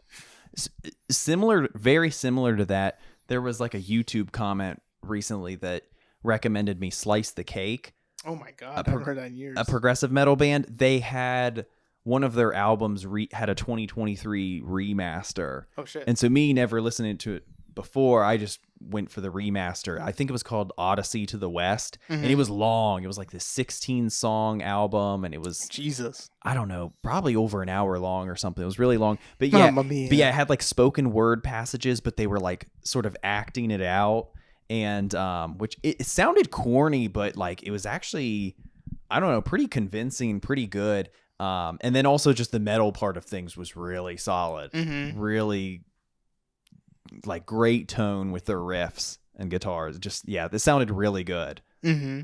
[SPEAKER 2] Very similar to that, there was a YouTube comment recently that recommended me Slice the Cake.
[SPEAKER 1] Oh my god, I haven't heard that in years.
[SPEAKER 2] A progressive metal band. They had one of their albums had a 2023 remaster.
[SPEAKER 1] Oh shit.
[SPEAKER 2] And so me never listening to it before, I just went for the remaster. I think it was called Odyssey to the West.
[SPEAKER 1] Mm-hmm.
[SPEAKER 2] And it was long. It was this 16-song album, and it was
[SPEAKER 1] Jesus.
[SPEAKER 2] I don't know, probably over an hour long or something. It was really long. But yeah, it had spoken word passages, but they were sort of acting it out, and which it sounded corny, but it was actually, I don't know, pretty convincing, pretty good. And then also just the metal part of things was really solid.
[SPEAKER 1] Mm-hmm.
[SPEAKER 2] Really great tone with their riffs and guitars. Just, this sounded really good.
[SPEAKER 1] Mm-hmm.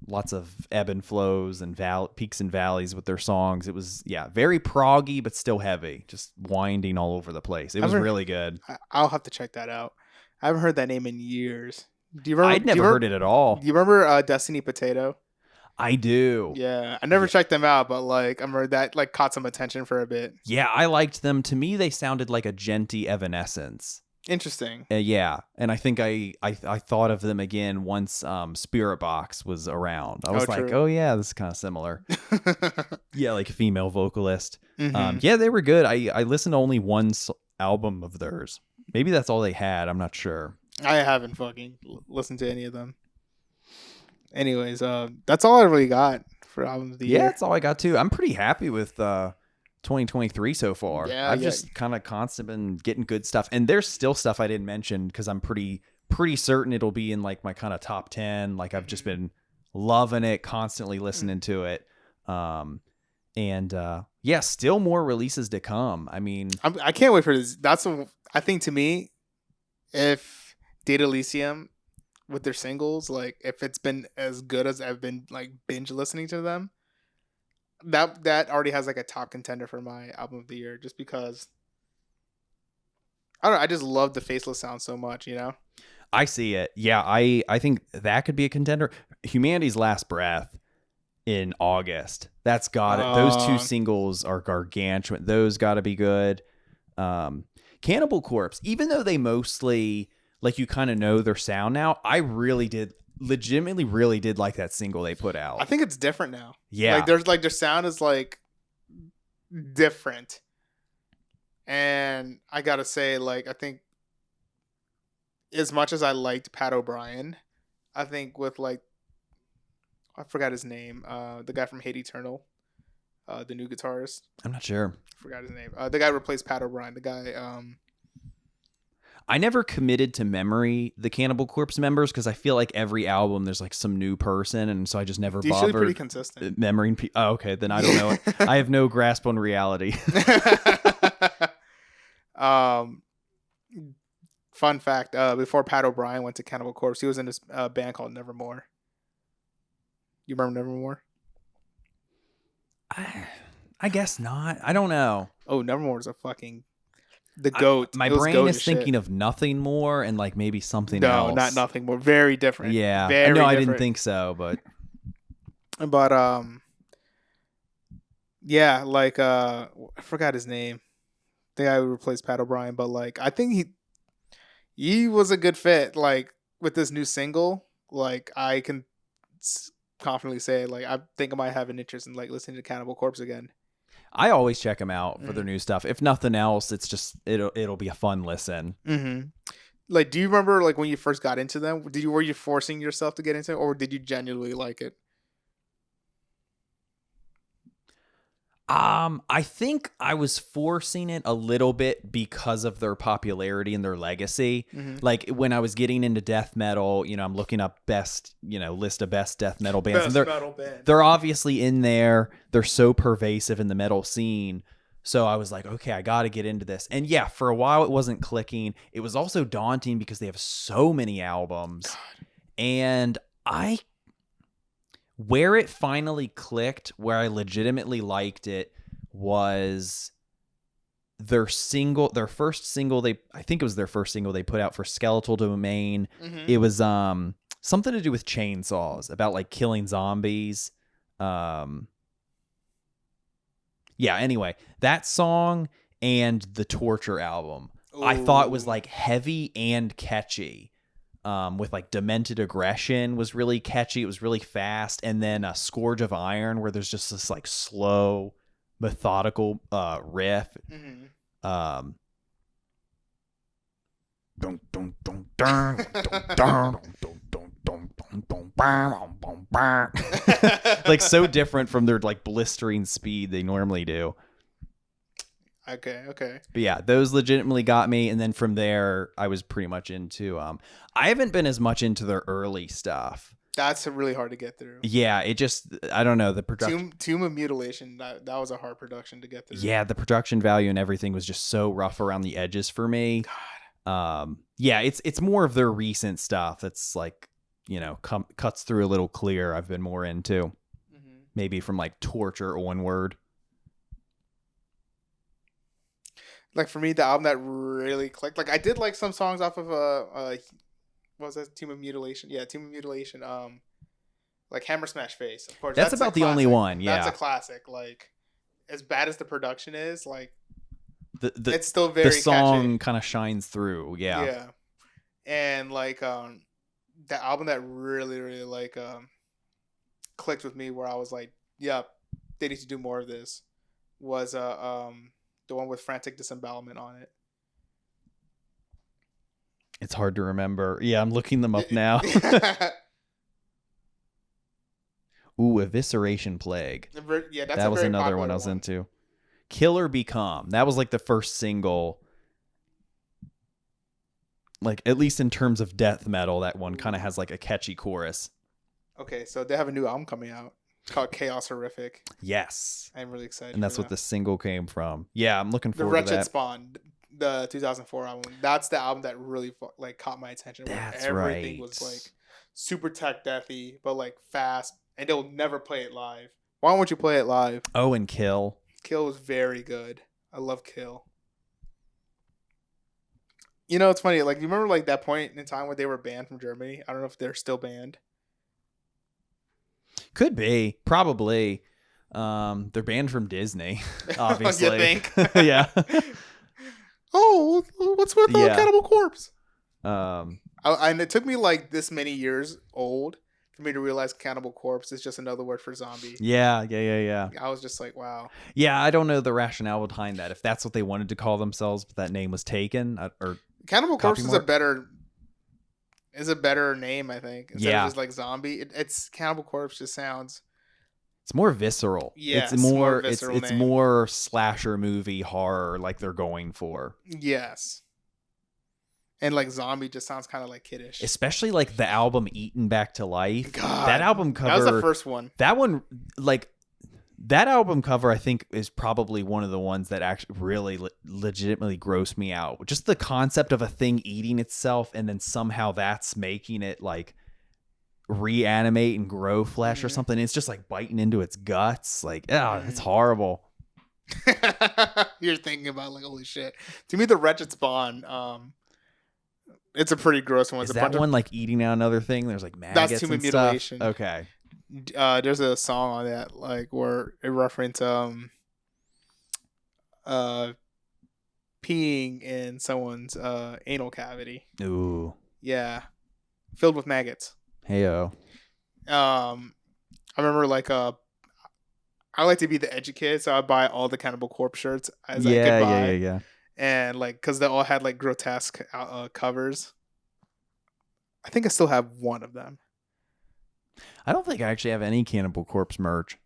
[SPEAKER 2] Lots of ebb and flows and peaks and valleys with their songs. It was, very proggy, but still heavy, just winding all over the place. It was really good.
[SPEAKER 1] I'll have to check that out. I haven't heard that name in years. Do you remember?
[SPEAKER 2] I'd never heard it at all.
[SPEAKER 1] Do you remember Destiny Potato?
[SPEAKER 2] I do.
[SPEAKER 1] Yeah, I never checked them out, but I remember that caught some attention for a bit.
[SPEAKER 2] Yeah, I liked them. To me, they sounded like a genty Evanescence.
[SPEAKER 1] Interesting.
[SPEAKER 2] Yeah, and I think I thought of them again once Spirit Box was around. I was
[SPEAKER 1] true.
[SPEAKER 2] oh yeah, this is kind of similar. Yeah, female vocalist.
[SPEAKER 1] Mm-hmm.
[SPEAKER 2] Yeah, they were good. I listened to only one album of theirs. Maybe that's all they had. I'm not sure.
[SPEAKER 1] I haven't fucking listened to any of them. Anyways, that's all I really got for albums of the year.
[SPEAKER 2] Yeah, that's all I got too. I'm pretty happy with 2023 so far.
[SPEAKER 1] Yeah,
[SPEAKER 2] I've just kind of constantly been getting good stuff, and there's still stuff I didn't mention because I'm pretty certain it'll be in my kind of top 10. I've just been loving it, constantly listening to it. Still more releases to come. I mean,
[SPEAKER 1] I can't wait for this. I think to me, if Datalysium with their singles, if it's been as good as I've been binge listening to them, that already has like a top contender for my album of the year, just because I don't know, I just love the faceless sound so much, you know.
[SPEAKER 2] I see it. Yeah, I think that could be a contender. Humanity's Last Breath in August. That's got it. Those two singles are gargantuan. Those got to be good. Cannibal Corpse, even though they mostly like you kind of know their sound now, I legitimately really did like that single they put out.
[SPEAKER 1] I think it's different now.
[SPEAKER 2] Yeah,
[SPEAKER 1] like there's like their sound is like different, and I gotta say, like, I think as much as I liked Pat O'Brien, I think with like I forgot his name, the guy from Hate Eternal, the new guitarist.
[SPEAKER 2] I'm not sure.
[SPEAKER 1] I forgot his name. The guy replaced Pat O'Brien. The guy.
[SPEAKER 2] I never committed to memory the Cannibal Corpse members because I feel like every album there's like some new person, and so I just never bothered.
[SPEAKER 1] Pretty consistent.
[SPEAKER 2] Memorying. Oh, okay, then I don't know. I have no grasp on reality.
[SPEAKER 1] Fun fact: before Pat O'Brien went to Cannibal Corpse, he was in this band called Nevermore. You remember Nevermore?
[SPEAKER 2] I guess not. I don't know.
[SPEAKER 1] Oh, Nevermore is a fucking the goat.
[SPEAKER 2] My brain is thinking of Nothing More and like maybe something else.
[SPEAKER 1] No, not Nothing More. Very different.
[SPEAKER 2] Yeah.
[SPEAKER 1] Very
[SPEAKER 2] no, I
[SPEAKER 1] different.
[SPEAKER 2] didn't think so, but
[SPEAKER 1] yeah, like I forgot his name. The guy who replaced Pat O'Brien, but like I think he was a good fit. Like with this new single, like I can confidently say, like I think I might have an interest in like listening to Cannibal Corpse again.
[SPEAKER 2] I always check them out for their new stuff. If nothing else, it's just it'll be a fun listen.
[SPEAKER 1] Mm-hmm. Like, do you remember like when you first got into them? Were you forcing yourself to get into it, or did you genuinely like it?
[SPEAKER 2] I think I was forcing it a little bit because of their popularity and their legacy.
[SPEAKER 1] Mm-hmm.
[SPEAKER 2] Like when I was getting into death metal, I'm looking up list of best death metal bands. They're obviously in there. They're so pervasive in the metal scene. So I was like, okay, I got to get into this. And yeah, for a while it wasn't clicking. It was also daunting because they have so many albums. God. And where it finally clicked, where I legitimately liked it, was their first single I think it was their first single they put out for Skeletal Domain. Mm-hmm. It was something to do with chainsaws, about like killing zombies. Yeah, anyway, that song and the Torture album, ooh, I thought was like heavy and catchy. With like Demented Aggression was really catchy. It was really fast. And then a Scourge of Iron, where there's just this like slow, methodical riff. Mm-hmm. Like so different from their like blistering speed they normally do.
[SPEAKER 1] Okay.
[SPEAKER 2] But yeah, those legitimately got me, and then from there I was pretty much into I haven't been as much into their early stuff.
[SPEAKER 1] That's really hard to get through.
[SPEAKER 2] Yeah, it just, I don't know, the production.
[SPEAKER 1] Tomb of Mutilation, that was a hard production to get through.
[SPEAKER 2] Yeah, the production value and everything was just so rough around the edges for me. God. Yeah, it's more of their recent stuff that's like, cuts through a little clear. I've been more into. Mm-hmm. Maybe from like Torture onward.
[SPEAKER 1] Like for me, the album that really clicked, like I did like some songs off of what was that, Tomb of Mutilation? Yeah, Tomb of Mutilation. Like Hammer Smash Face. Of course,
[SPEAKER 2] that's about the only one. Yeah,
[SPEAKER 1] that's a classic. Like as bad as the production is, like
[SPEAKER 2] it's
[SPEAKER 1] still very
[SPEAKER 2] the song kind of shines through. Yeah,
[SPEAKER 1] yeah, and like the album that really really like clicked with me, where I was like, yep, they need to do more of this, was the one with Frantic Disembowelment on it.
[SPEAKER 2] It's hard to remember. Yeah, I'm looking them up now. Ooh, Evisceration Plague.
[SPEAKER 1] Yeah, that's
[SPEAKER 2] that was another one I was into. Killer Be Calm. That was like the first single. Like, at least in terms of death metal, that one kind of has like a catchy chorus.
[SPEAKER 1] Okay, so they have a new album coming out called Chaos Horrific.
[SPEAKER 2] Yes.
[SPEAKER 1] I'm really excited.
[SPEAKER 2] And that's what the single came from. Yeah, I'm looking forward to that.
[SPEAKER 1] The Wretched Spawn, the 2004 album. That's the album that really like caught my attention.
[SPEAKER 2] That's
[SPEAKER 1] everything was like super tech deathy, but like fast, and they'll never play it live. Why won't you play it live?
[SPEAKER 2] Oh, and Kill.
[SPEAKER 1] Kill was very good. I love Kill. You know, it's funny. Like, you remember like that point in time where they were banned from Germany? I don't know if they're still banned.
[SPEAKER 2] Could be. Probably. They're banned from Disney, obviously.
[SPEAKER 1] You think?
[SPEAKER 2] Yeah.
[SPEAKER 1] Oh, what's with Cannibal Corpse? And it took me like this many years old for me to realize Cannibal Corpse is just another word for zombie.
[SPEAKER 2] Yeah.
[SPEAKER 1] I was just like, wow.
[SPEAKER 2] Yeah, I don't know the rationale behind that. If that's what they wanted to call themselves, but that name was taken, or
[SPEAKER 1] Cannibal Corpse is a better name, I think. Instead of just like zombie, it's Cannibal Corpse just sounds.
[SPEAKER 2] It's more visceral.
[SPEAKER 1] Yeah,
[SPEAKER 2] it's more
[SPEAKER 1] visceral
[SPEAKER 2] it's
[SPEAKER 1] name.
[SPEAKER 2] more slasher movie horror like they're going for.
[SPEAKER 1] Yes. And like zombie just sounds kind of like kiddish.
[SPEAKER 2] Especially like the album Eaten Back to Life.
[SPEAKER 1] God,
[SPEAKER 2] that album cover.
[SPEAKER 1] That was the first one.
[SPEAKER 2] That one, like that album cover, I think is probably one of the ones that actually really legitimately grossed me out. Just the concept of a thing eating itself and then somehow that's making it like reanimate and grow flesh or something. It's just like biting into its guts. Like, it's horrible.
[SPEAKER 1] You're thinking about like, holy shit. To me, the Wretched Spawn, it's a pretty gross one.
[SPEAKER 2] Is that one like eating out another thing? There's like maggots.
[SPEAKER 1] That's human
[SPEAKER 2] and stuff?
[SPEAKER 1] mutilation.
[SPEAKER 2] Okay.
[SPEAKER 1] There's a song on that like where it referenced peeing in someone's anal cavity.
[SPEAKER 2] Ooh.
[SPEAKER 1] Yeah. Filled with maggots.
[SPEAKER 2] Heyo.
[SPEAKER 1] I remember like I like to be the edgy kid, so I buy all the Cannibal Corpse shirts as I could buy.
[SPEAKER 2] Yeah.
[SPEAKER 1] And like, because they all had like grotesque covers. I think I still have one of them.
[SPEAKER 2] I don't think I actually have any Cannibal Corpse merch.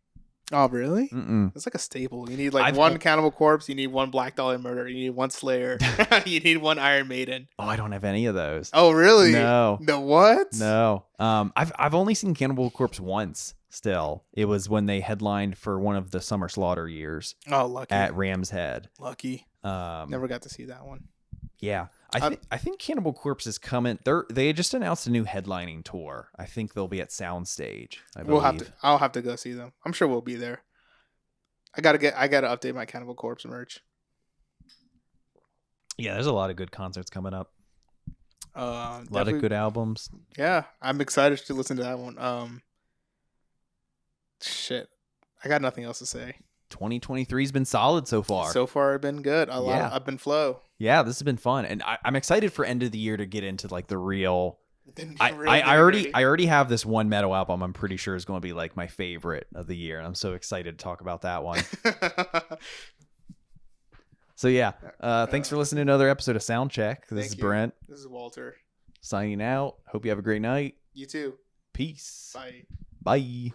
[SPEAKER 1] Oh, really?
[SPEAKER 2] Mm-mm.
[SPEAKER 1] It's like a staple. You need like one Cannibal Corpse. You need one Black Dahlia Murder. You need one Slayer. You need one Iron Maiden.
[SPEAKER 2] Oh, I don't have any of those.
[SPEAKER 1] Oh, really?
[SPEAKER 2] No.
[SPEAKER 1] The what?
[SPEAKER 2] No. I've only seen Cannibal Corpse once. Still, it was when they headlined for one of the Summer Slaughter years.
[SPEAKER 1] Oh, lucky.
[SPEAKER 2] At Ram's Head.
[SPEAKER 1] Lucky. Never got to see that one.
[SPEAKER 2] Yeah. I think Cannibal Corpse is coming. They just announced a new headlining tour. I think they'll be at Soundstage.
[SPEAKER 1] I'll have to go see them. I'm sure we'll be there. I gotta update my Cannibal Corpse merch.
[SPEAKER 2] Yeah, there's a lot of good concerts coming up. A lot of good albums.
[SPEAKER 1] Yeah, I'm excited to listen to that one. Shit, I got nothing else to say.
[SPEAKER 2] 2023's been solid so far.
[SPEAKER 1] So far, it's been good. I've been flow.
[SPEAKER 2] Yeah, this has been fun, and I'm excited for end of the year to get into like the real. I already have this one metal album. I'm pretty sure is going to be like my favorite of the year, and I'm so excited to talk about that one. So yeah, thanks for listening to another episode of Soundcheck. This is Brent.
[SPEAKER 1] This is Walter.
[SPEAKER 2] Signing out. Hope you have a great night.
[SPEAKER 1] You too.
[SPEAKER 2] Peace.
[SPEAKER 1] Bye.
[SPEAKER 2] Bye.